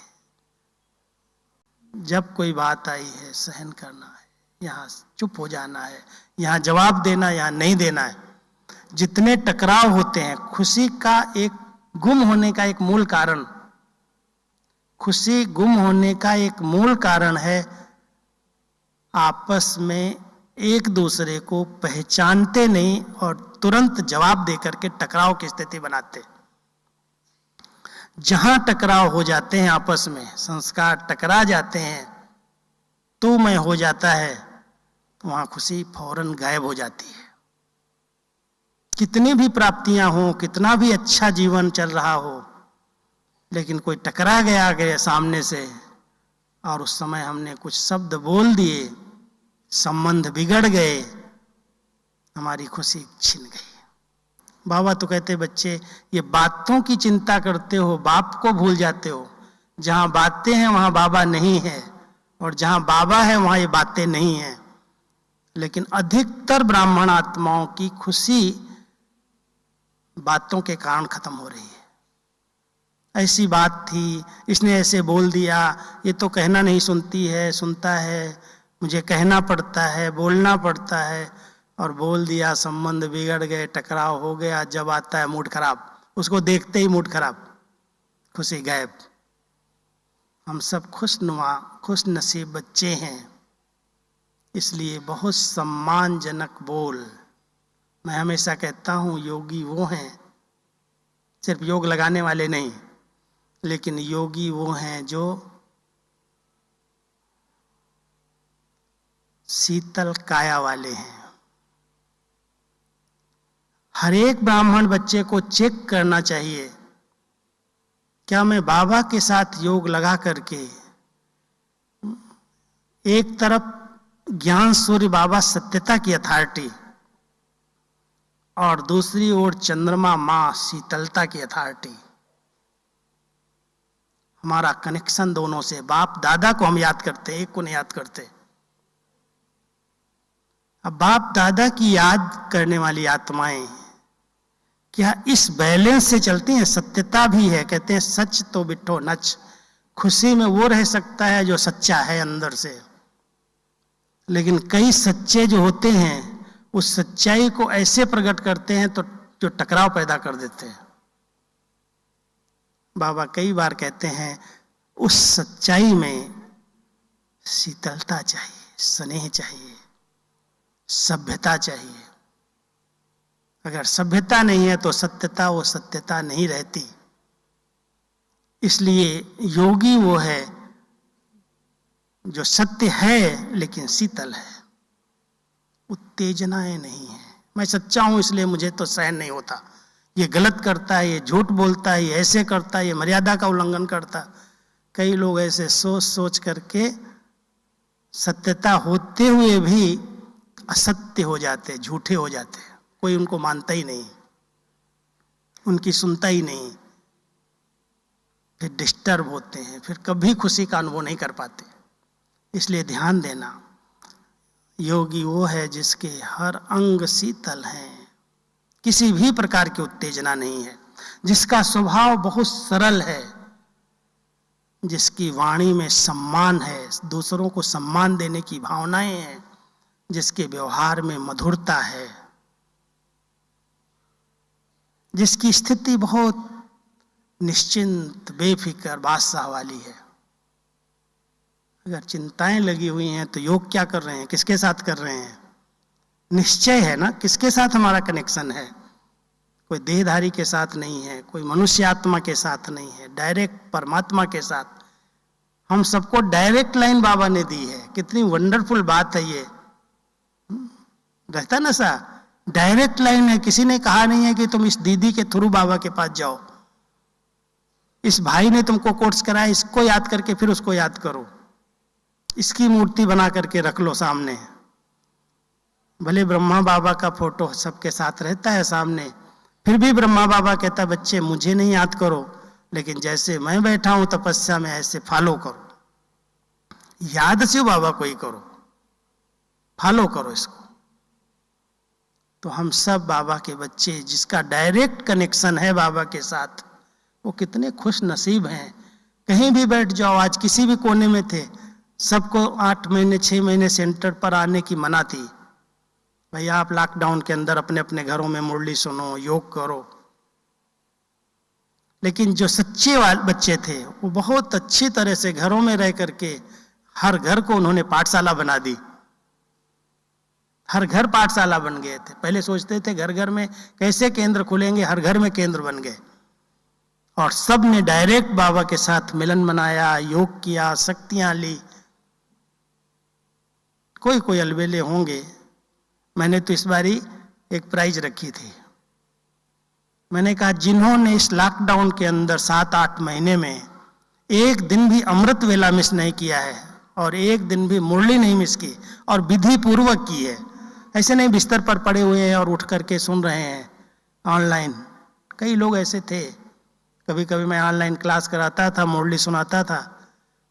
जब कोई बात आई है सहन करना है, यहाँ चुप हो जाना है, यहाँ जवाब देना, यहाँ नहीं देना है। जितने टकराव होते हैं, खुशी का एक गुम होने का एक मूल कारण, खुशी गुम होने का एक मूल कारण है आपस में एक दूसरे को पहचानते नहीं और तुरंत जवाब देकर के टकराव की स्थिति बनाते। जहां टकराव हो जाते हैं आपस में, संस्कार टकरा जाते हैं, तू मैं हो जाता है, तो वहां खुशी फौरन गायब हो जाती है। कितनी भी प्राप्तियां हो, कितना भी अच्छा जीवन चल रहा हो, लेकिन कोई टकरा गया आगे सामने से और उस समय हमने कुछ शब्द बोल दिए, संबंध बिगड़ गए, हमारी खुशी छिन गई। बाबा तो कहते बच्चे ये बातों की चिंता करते हो, बाप को भूल जाते हो। जहां बातें हैं वहां बाबा नहीं है, और जहां बाबा है वहां ये बातें नहीं है। लेकिन अधिकतर ब्राह्मण आत्माओं की खुशी बातों के कारण खत्म हो रही है। ऐसी बात थी, इसने ऐसे बोल दिया, ये तो कहना नहीं सुनती है, सुनता है, मुझे कहना पड़ता है, बोलना पड़ता है, और बोल दिया, संबंध बिगड़ गए, टकराव हो गया। जब आता है मूड खराब, उसको देखते ही मूड खराब, खुशी गायब। हम सब खुशनुमा खुश नसीब बच्चे हैं, इसलिए बहुत सम्मानजनक बोल। मैं हमेशा कहता हूँ योगी वो हैं, सिर्फ योग लगाने वाले नहीं, लेकिन योगी वो हैं जो शीतल काया वाले हैं। हर एक ब्राह्मण बच्चे को चेक करना चाहिए, क्या मैं बाबा के साथ योग लगा करके, एक तरफ ज्ञान सूर्य बाबा सत्यता की अथॉरिटी, और दूसरी ओर चंद्रमा माँ शीतलता की अथॉरिटी, हमारा कनेक्शन दोनों से। बाप दादा को हम याद करते, एक को नहीं याद करते। अब बाप दादा की याद करने वाली आत्माएं क्या इस बैलेंस से चलती हैं? सत्यता भी है, कहते हैं सच तो बिठो नच। खुशी में वो रह सकता है जो सच्चा है अंदर से, लेकिन कई सच्चे जो होते हैं उस सच्चाई को ऐसे प्रकट करते हैं तो जो टकराव पैदा कर देते हैं। बाबा कई बार कहते हैं उस सच्चाई में शीतलता चाहिए, स्नेह चाहिए, सभ्यता चाहिए। अगर सभ्यता नहीं है तो सत्यता वो सत्यता नहीं रहती। इसलिए योगी वो है जो सत्य है लेकिन शीतल है, उत्तेजनाएं नहीं है। मैं सच्चा हूं इसलिए मुझे तो सहन नहीं होता, ये गलत करता है, ये झूठ बोलता है, ये ऐसे करता है, ये मर्यादा का उल्लंघन करता। कई लोग ऐसे सोच सोच करके सत्यता होते हुए भी असत्य हो जाते, झूठे हो जाते। कोई उनको मानता ही नहीं, उनकी सुनता ही नहीं, फिर डिस्टर्ब होते हैं, फिर कभी खुशी का अनुभव नहीं कर पाते। इसलिए ध्यान देना, योगी वो है जिसके हर अंग शीतल हैं, किसी भी प्रकार की उत्तेजना नहीं है, जिसका स्वभाव बहुत सरल है, जिसकी वाणी में सम्मान है, दूसरों को सम्मान देने की भावनाएं हैं, जिसके व्यवहार में मधुरता है, जिसकी स्थिति बहुत निश्चिंत बेफिक्र बादशाह वाली है। अगर चिंताएं लगी हुई हैं तो योग क्या कर रहे हैं, किसके साथ कर रहे हैं? निश्चय है ना, किसके साथ हमारा कनेक्शन है? कोई देहधारी के साथ नहीं है, कोई मनुष्य आत्मा के साथ नहीं है, डायरेक्ट परमात्मा के साथ। हम सबको डायरेक्ट लाइन बाबा ने दी है। कितनी वंडरफुल बात है ये, रहता ना सा, डायरेक्ट लाइन है। किसी ने कहा नहीं है कि तुम इस दीदी के थ्रू बाबा के पास जाओ, इस भाई ने तुमको कोर्स कराया, इसको याद करके फिर उसको याद करो, इसकी मूर्ति बना करके रख लो सामने। भले ब्रह्मा बाबा का फोटो सबके साथ रहता है सामने, फिर भी ब्रह्मा बाबा कहता बच्चे मुझे नहीं याद करो, लेकिन जैसे मैं बैठा हूं तपस्या में ऐसे फॉलो करो। याद से बाबा को ही करो, फॉलो करो इसको। तो हम सब बाबा के बच्चे, जिसका डायरेक्ट कनेक्शन है बाबा के साथ, वो कितने खुश नसीब हैं। कहीं भी बैठ जाओ, आज किसी भी कोने में थे, सबको 8 महीने 6 महीने सेंटर पर आने की मना थी। भैया आप लॉकडाउन के अंदर अपने अपने घरों में मुरली सुनो, योग करो। लेकिन जो सच्चे बच्चे थे वो बहुत अच्छी तरह से घरों में रह करके हर घर को उन्होंने पाठशाला बना दी। हर घर पाठशाला बन गए थे। पहले सोचते थे घर घर में कैसे केंद्र खुलेंगे, हर घर में केंद्र बन गए। और सब ने डायरेक्ट बाबा के साथ मिलन बनाया, योग किया, शक्तियां ली। कोई कोई अलबेले होंगे। मैंने तो इस बारी एक प्राइज रखी थी। मैंने कहा जिन्होंने इस लॉकडाउन के अंदर 7-8 महीने में एक दिन भी अमृत वेला मिस नहीं किया है और एक दिन भी मुरली नहीं मिस की और विधि पूर्वक की है, ऐसे नहीं बिस्तर पर पड़े हुए हैं और उठ करके सुन रहे हैं ऑनलाइन। कई लोग ऐसे थे। कभी कभी मैं ऑनलाइन क्लास कराता था, मुरली सुनाता था,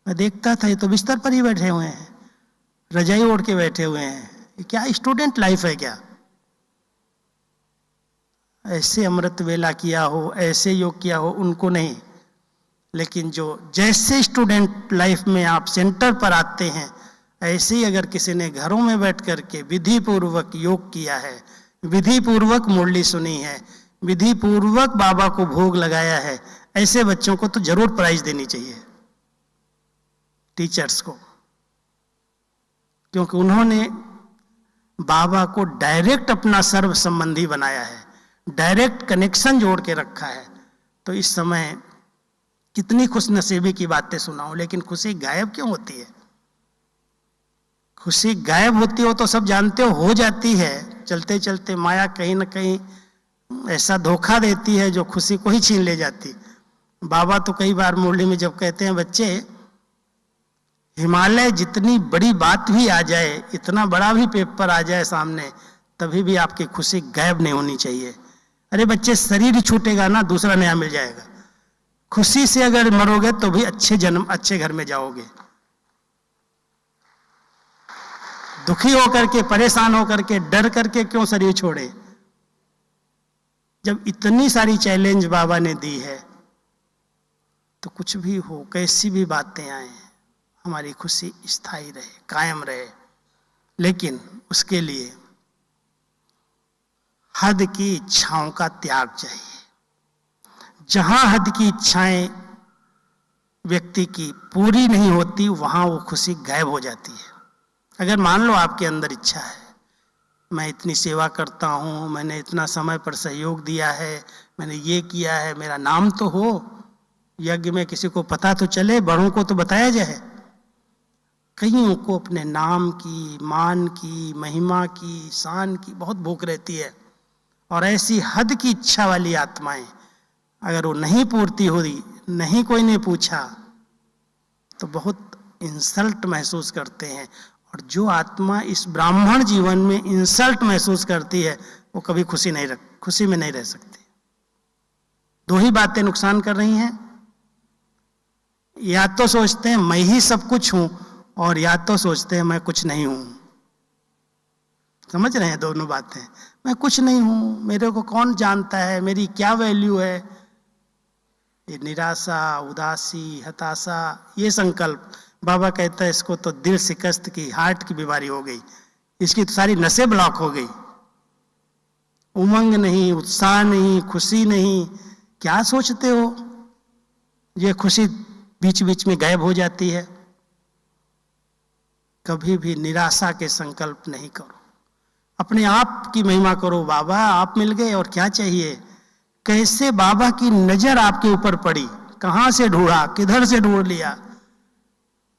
मैं देखता था ये तो बिस्तर पर ही बैठे हुए हैं, रजाई ओढ़ के बैठे हुए हैं। ये क्या स्टूडेंट लाइफ है क्या? ऐसे अमृत वेला किया हो, ऐसे योग किया हो, उनको नहीं। लेकिन जो जैसे स्टूडेंट लाइफ में आप सेंटर पर आते हैं, ऐसे ही अगर किसी ने घरों में बैठ करके विधि पूर्वक योग किया है, विधि पूर्वक मुरली सुनी है, विधि पूर्वक बाबा को भोग लगाया है, ऐसे बच्चों को तो जरूर प्राइज देनी चाहिए, टीचर्स को। क्योंकि उन्होंने बाबा को डायरेक्ट अपना सर्व संबंधी बनाया है, डायरेक्ट कनेक्शन जोड़ के रखा है। तो इस समय कितनी खुशनसीबी की बातें सुनाऊं, लेकिन खुशी गायब क्यों होती है? खुशी गायब होती हो तो सब जानते हो जाती है। चलते चलते माया कहीं ना कहीं ऐसा धोखा देती है जो खुशी को ही छीन ले जाती। बाबा तो कई बार मुरली में जब कहते हैं, बच्चे हिमालय जितनी बड़ी बात भी आ जाए, इतना बड़ा भी पेपर आ जाए सामने, तभी भी आपकी खुशी गायब नहीं होनी चाहिए। अरे बच्चे, शरीर ही छूटेगा ना, दूसरा नया मिल जाएगा। खुशी से अगर मरोगे तो भी अच्छे जन्म, अच्छे घर में जाओगे। दुखी होकर के, परेशान होकर के, डर करके क्यों शरीर छोड़े? जब इतनी सारी चैलेंज बाबा ने दी है, तो कुछ भी हो, कैसी भी बातें आए, हमारी खुशी स्थायी रहे, कायम रहे। लेकिन उसके लिए हद की इच्छाओं का त्याग चाहिए। जहां हद की इच्छाएं व्यक्ति की पूरी नहीं होती, वहां वो खुशी गायब हो जाती है। अगर मान लो आपके अंदर इच्छा है, मैं इतनी सेवा करता हूं, मैंने इतना समय पर सहयोग दिया है, मैंने ये किया है, मेरा नाम तो हो, यज्ञ में किसी को पता तो चले, बड़ों को तो बताया जाए। कईयों को अपने नाम की, मान की, महिमा की, शान की बहुत भूख रहती है। और ऐसी हद की इच्छा वाली आत्माएं, अगर वो नहीं पूर्ति हो रही, नहीं कोई ने पूछा, तो बहुत इंसल्ट महसूस करते हैं। और जो आत्मा इस ब्राह्मण जीवन में इंसल्ट महसूस करती है, वो कभी खुशी में नहीं रह सकती। दो ही बातें नुकसान कर रही हैं। या तो सोचते हैं मैं ही सब कुछ हूं, और या तो सोचते हैं मैं कुछ नहीं हूं। समझ रहे हैं दोनों बातें? मैं कुछ नहीं हूं, मेरे को कौन जानता है, मेरी क्या वैल्यू है। ये निराशा, उदासी, हताशा, ये संकल्प, बाबा कहता है इसको तो दिल शिकस्त की, हार्ट की बीमारी हो गई, इसकी तो सारी नसें ब्लॉक हो गई। उमंग नहीं, उत्साह नहीं, खुशी नहीं। क्या सोचते हो? ये खुशी बीच बीच में गायब हो जाती है। कभी भी निराशा के संकल्प नहीं करो, अपने आप की महिमा करो। बाबा आप मिल गए और क्या चाहिए? कैसे बाबा की नजर आपके ऊपर पड़ी, कहां से ढूंढा, किधर से ढूंढ लिया।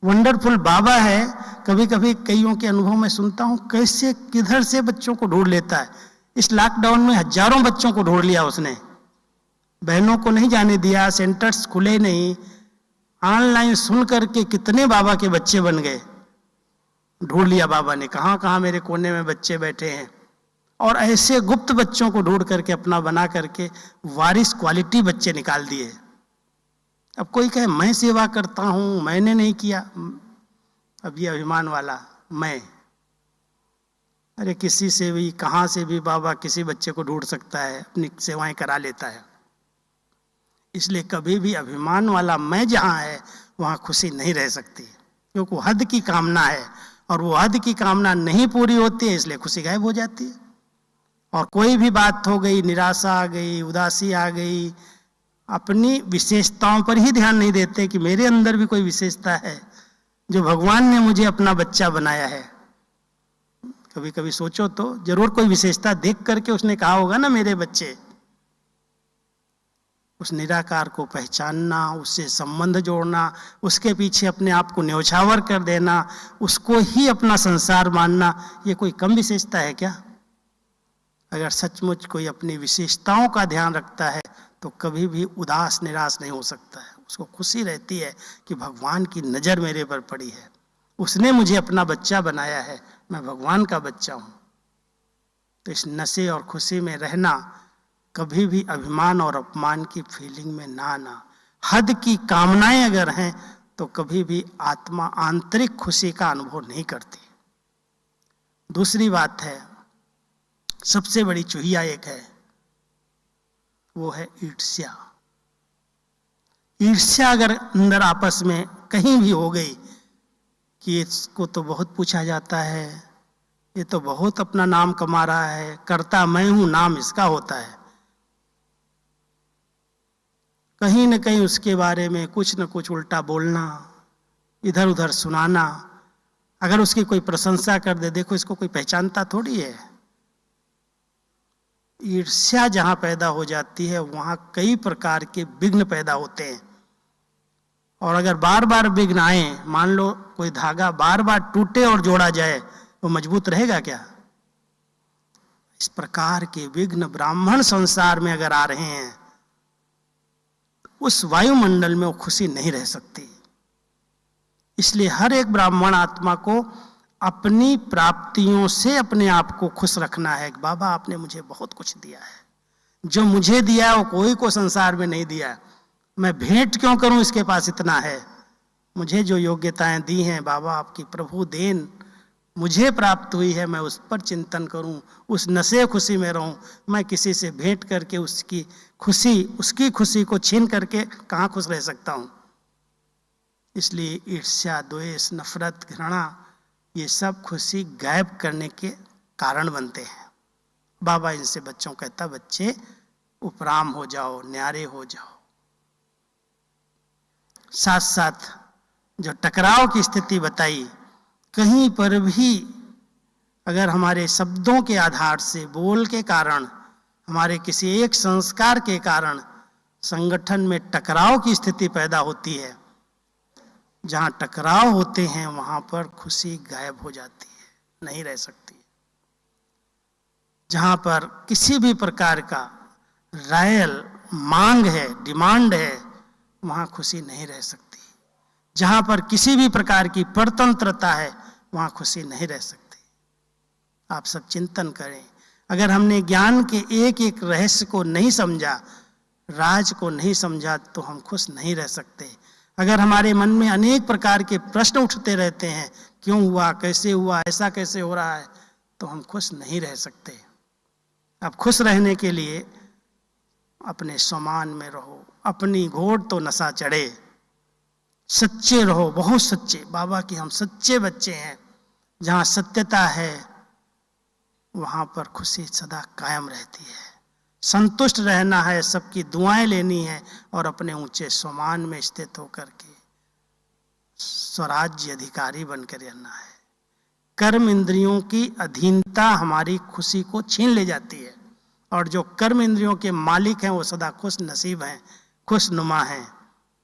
वंडरफुल बाबा है। कभी कभी कईयों के अनुभव में सुनता हूं, कैसे किधर से बच्चों को ढूंढ लेता है। इस लॉकडाउन में हजारों बच्चों को ढूंढ लिया उसने, बहनों को नहीं जाने दिया, सेंटर्स खुले नहीं, ऑनलाइन सुन करके कितने बाबा के बच्चे बन गए। ढूंढ लिया बाबा ने, कहां कहां मेरे कोने में बच्चे बैठे हैं। और ऐसे गुप्त बच्चों को ढूंढ करके अपना बना करके वारिस क्वालिटी बच्चे निकाल दिए। अब कोई कहे मैं सेवा करता हूं, मैंने नहीं किया। अब ये अभिमान वाला मैं, अरे किसी से भी, कहां से भी बाबा किसी बच्चे को ढूंढ सकता है, अपनी सेवाएं करा लेता है। इसलिए कभी भी अभिमान वाला मैं जहां है, वहां खुशी नहीं रह सकती, क्योंकि वो हद की कामना है, और वो हद की कामना नहीं पूरी होती है, इसलिए खुशी गायब हो जाती है। और कोई भी बात हो गई, निराशा आ गई, उदासी आ गई, अपनी विशेषताओं पर ही ध्यान नहीं देते कि मेरे अंदर भी कोई विशेषता है, जो भगवान ने मुझे अपना बच्चा बनाया है। कभी कभी सोचो तो, जरूर कोई विशेषता देख करके उसने कहा होगा ना मेरे बच्चे। उस निराकार को पहचानना, उससे संबंध जोड़ना, उसके पीछे अपने आप को न्यौछावर कर देना, उसको ही अपना संसार मानना, ये कोई कम विशेषता है क्या? अगर सचमुच कोई अपनी विशेषताओं का ध्यान रखता है तो कभी भी उदास निराश नहीं हो सकता है। उसको खुशी रहती है कि भगवान की नज़र मेरे पर पड़ी है, उसने मुझे अपना बच्चा बनाया है, मैं भगवान का बच्चा हूँ। तो इस नशे और खुशी में रहना, कभी भी अभिमान और अपमान की फीलिंग में ना आना। हद की कामनाएं अगर हैं तो कभी भी आत्मा आंतरिक खुशी का अनुभव नहीं करती। दूसरी बात है, सबसे बड़ी चूहिया एक है, वो है ईर्ष्या। ईर्ष्या अगर अंदर आपस में कहीं भी हो गई कि इसको तो बहुत पूछा जाता है, ये तो बहुत अपना नाम कमा रहा है, करता मैं हूं, नाम इसका होता है, कहीं न कहीं उसके बारे में कुछ न कुछ उल्टा बोलना, इधर उधर सुनाना, अगर उसकी कोई प्रशंसा कर दे, देखो इसको कोई पहचानता थोड़ी है। ईर्ष्या जहां पैदा हो जाती है वहां कई प्रकार के विघ्न पैदा होते हैं। और अगर बार बार विघ्न आए, मान लो कोई धागा बार बार टूटे और जोड़ा जाए, वो मजबूत रहेगा क्या? इस प्रकार के विघ्न ब्राह्मण संसार में अगर आ रहे हैं, उस वायुमंडल में वो खुशी नहीं रह सकती। इसलिए हर एक ब्राह्मण आत्मा को अपनी प्राप्तियों से अपने आप को खुश रखना है। बाबा आपने मुझे बहुत कुछ दिया है, जो मुझे दिया है वो कोई को संसार में नहीं दिया, मैं भेंट क्यों करूं, इसके पास इतना है। मुझे जो योग्यताएं दी हैं बाबा आपकी प्रभु देन मुझे प्राप्त हुई है, मैं उस पर चिंतन करूं, उस नशे खुशी में रहूं। मैं किसी से भेंट करके उसकी खुशी को छीन करके कहाँ खुश रह सकता हूं। इसलिए ईर्ष्या, द्वेष, नफरत, घृणा, ये सब खुशी गायब करने के कारण बनते हैं। बाबा इनसे बच्चों कहता, बच्चे उपराम हो जाओ, न्यारे हो जाओ। साथ साथ जो टकराव की स्थिति बताई, कहीं पर भी अगर हमारे शब्दों के आधार से, बोल के कारण, हमारे किसी एक संस्कार के कारण संगठन में टकराव की स्थिति पैदा होती है, जहां टकराव होते हैं वहां पर खुशी गायब हो जाती है, नहीं रह सकती। जहां पर किसी भी प्रकार का रायल मांग है, डिमांड है, वहां खुशी नहीं रह सकती। जहां पर किसी भी प्रकार की परतंत्रता है, वहां खुशी नहीं रह सकती। आप सब चिंतन करें, अगर हमने ज्ञान के एक एक रहस्य को नहीं समझा, राज को नहीं समझा, तो हम खुश नहीं रह सकते। अगर हमारे मन में अनेक प्रकार के प्रश्न उठते रहते हैं, क्यों हुआ, कैसे हुआ, ऐसा कैसे हो रहा है, तो हम खुश नहीं रह सकते। अब खुश रहने के लिए अपने स्वमान में रहो, अपनी घोड़ तो नशा चढ़े, सच्चे रहो, बहुत सच्चे। बाबा की हम सच्चे बच्चे हैं। जहाँ सत्यता है वहाँ पर खुशी सदा कायम रहती है। संतुष्ट रहना है, सबकी दुआएं लेनी है और अपने ऊंचे स्वमान में स्थित होकर के स्वराज्य अधिकारी बनकर रहना है। कर्म इंद्रियों की अधीनता हमारी खुशी को छीन ले जाती है, और जो कर्म इंद्रियों के मालिक हैं वो सदा खुश नसीब हैं, खुश नुमा हैं।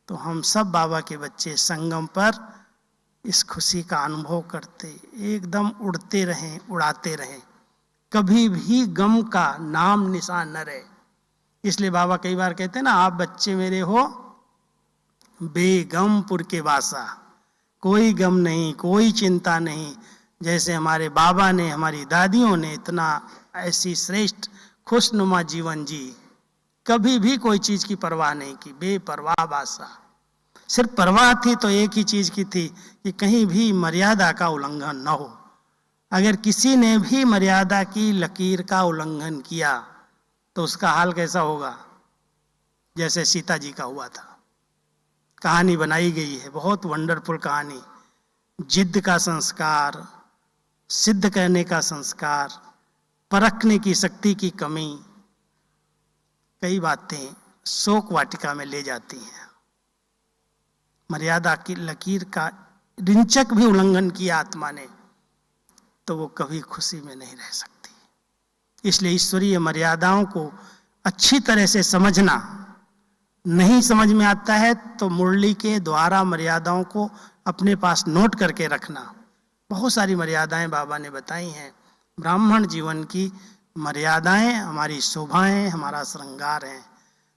तो हम सब बाबा के बच्चे संगम पर इस खुशी का अनुभव करते एकदम उड़ते रहें, उड़ाते रहें, कभी भी गम का नाम निशान न रहे। इसलिए बाबा कई बार कहते हैं ना, आप बच्चे मेरे हो बेगमपुर के वासा, कोई गम नहीं, कोई चिंता नहीं। जैसे हमारे बाबा ने, हमारी दादियों ने इतना ऐसी श्रेष्ठ खुशनुमा जीवन जी, कभी भी कोई चीज की परवाह नहीं की, बेपरवाह वासा। सिर्फ परवाह थी तो एक ही चीज की थी कि कहीं भी मर्यादा का उल्लंघन न हो। अगर किसी ने भी मर्यादा की लकीर का उल्लंघन किया तो उसका हाल कैसा होगा, जैसे सीता जी का हुआ था। कहानी बनाई गई है, बहुत वंडरफुल कहानी। जिद्द का संस्कार, सिद्ध करने का संस्कार, परखने की शक्ति की कमी, कई बातें शोक वाटिका में ले जाती हैं। मर्यादा की लकीर का रिंचक भी उल्लंघन किया आत्मा ने तो वो कभी खुशी में नहीं रह सकती। इसलिए ईश्वरीय मर्यादाओं को अच्छी तरह से समझना, नहीं समझ में आता है तो मुरली के द्वारा मर्यादाओं को अपने पास नोट करके रखना। बहुत सारी मर्यादाएं बाबा ने बताई हैं। ब्राह्मण जीवन की मर्यादाएं हमारी शोभाएं, हमारा श्रृंगार हैं।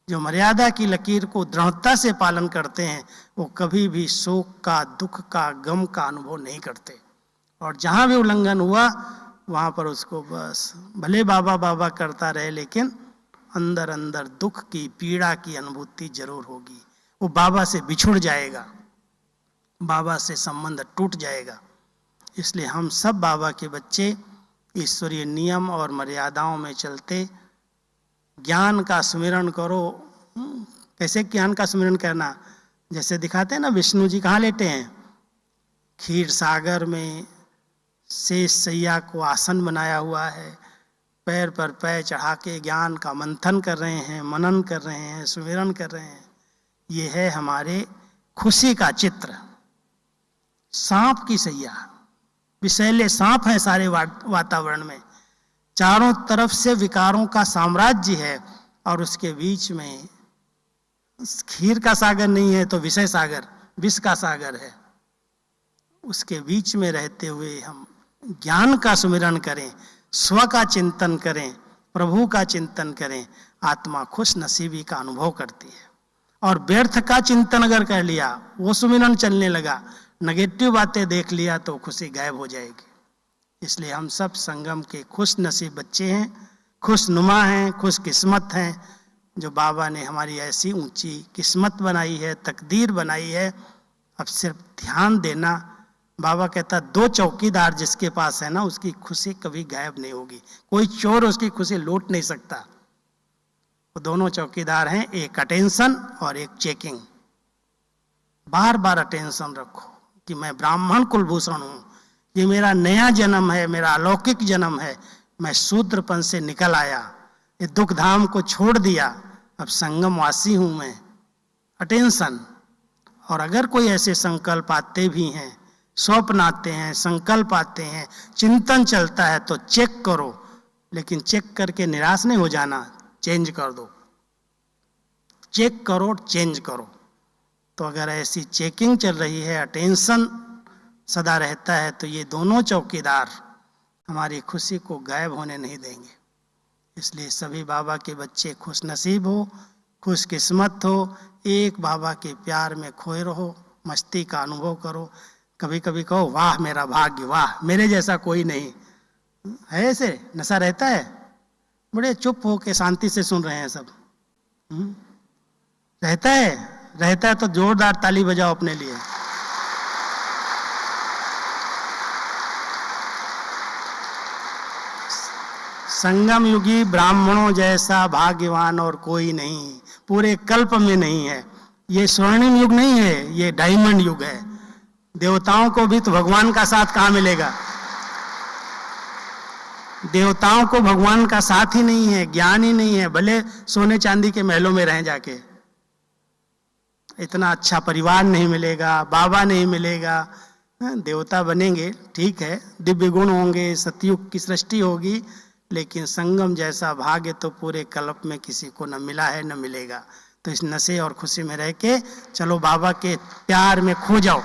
जो मर्यादा की लकीर को दृढ़ता से पालन करते हैं वो कभी भी शोक का, दुख का, गम का अनुभव नहीं करते। और जहाँ भी उल्लंघन हुआ वहाँ पर उसको बस भले बाबा बाबा करता रहे, लेकिन अंदर अंदर दुख की, पीड़ा की अनुभूति जरूर होगी। वो बाबा से बिछुड़ जाएगा, बाबा से संबंध टूट जाएगा। इसलिए हम सब बाबा के बच्चे ईश्वरीय नियम और मर्यादाओं में चलते ज्ञान का सुमिरन करो। कैसे ज्ञान का सुमिरन करना? जैसे दिखाते हैं ना, विष्णु जी कहाँ लेटे हैं? क्षीर सागर में शेष सैया को आसन बनाया हुआ है, पैर पर पैर चढ़ा के ज्ञान का मंथन कर रहे हैं, मनन कर रहे हैं, सुमिरन कर रहे हैं। ये है हमारे खुशी का चित्र। सांप की सैया, विषैले सांप है सारे वातावरण में, चारों तरफ से विकारों का साम्राज्य है, और उसके बीच में क्षीर का सागर नहीं है तो विषय सागर, विष का सागर है। उसके बीच में रहते हुए हम ज्ञान का सुमिरन करें, स्व का चिंतन करें, प्रभु का चिंतन करें, आत्मा खुश नसीबी का अनुभव करती है। और व्यर्थ का चिंतन अगर कर लिया, वो सुमिरन चलने लगा, नेगेटिव बातें देख लिया तो खुशी गायब हो जाएगी। इसलिए हम सब संगम के खुश नसीब बच्चे हैं, खुश नुमा हैं, खुश किस्मत हैं, जो बाबा ने हमारी ऐसी ऊंची किस्मत बनाई है, तकदीर बनाई है। अब सिर्फ ध्यान देना। बाबा कहता 2 चौकीदार जिसके पास है ना, उसकी खुशी कभी गायब नहीं होगी। कोई चोर उसकी खुशी लूट नहीं सकता। वो दोनों चौकीदार हैं, एक अटेंशन और एक चेकिंग। बार बार अटेंशन रखो कि मैं ब्राह्मण कुलभूषण हूं, ये मेरा नया जन्म है, मेरा अलौकिक जन्म है, मैं शूद्रपन से निकल आया, ये दुख धाम को छोड़ दिया, अब संगमवासी हूं मैं। अटेंशन। और अगर कोई ऐसे संकल्प आते भी हैं, स्वप्न आते हैं, संकल्प आते हैं, चिंतन चलता है, तो चेक करो, लेकिन चेक करके निराश नहीं हो जाना, चेंज कर दो। चेक करो, चेंज करो। तो अगर ऐसी चेकिंग चल रही है, अटेंशन सदा रहता है, तो ये दोनों चौकीदार हमारी खुशी को गायब होने नहीं देंगे। इसलिए सभी बाबा के बच्चे खुश नसीब हो, खुश किस्मत हो, एक बाबा के प्यार में खोए रहो, मस्ती का अनुभव करो। कभी कभी कहो वाह मेरा भाग्य, वाह मेरे जैसा कोई नहीं है। ऐसे नशा रहता है, बड़े चुप हो के शांति से सुन रहे हैं सब। रहता है तो जोरदार ताली बजाओ अपने लिए। संगम युगी ब्राह्मणों जैसा भाग्यवान और कोई नहीं, पूरे कल्प में नहीं है। ये स्वर्णिम युग नहीं है, ये डायमंड युग है। देवताओं को भी तो भगवान का साथ कहाँ मिलेगा? देवताओं को भगवान का साथ ही नहीं है, ज्ञान ही नहीं है, भले सोने चांदी के महलों में रहें जाके, इतना अच्छा परिवार नहीं मिलेगा, बाबा नहीं मिलेगा। देवता बनेंगे ठीक है, दिव्य गुण होंगे, सतयुग की सृष्टि होगी, लेकिन संगम जैसा भाग्य तो पूरे कल्प में किसी को न मिला है न मिलेगा। तो इस नशे और खुशी में रह के चलो बाबा के प्यार में खो जाओ।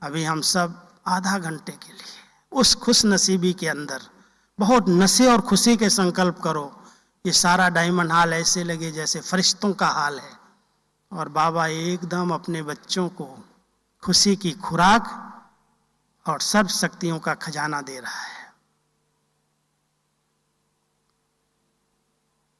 अभी हम सब आधा घंटे के लिए उस खुश नसीबी के अंदर बहुत नशे और खुशी के संकल्प करो। ये सारा डायमंड हॉल ऐसे लगे जैसे फरिश्तों का हाल है, और बाबा एकदम अपने बच्चों को खुशी की खुराक और सर्व शक्तियों का खजाना दे रहा है।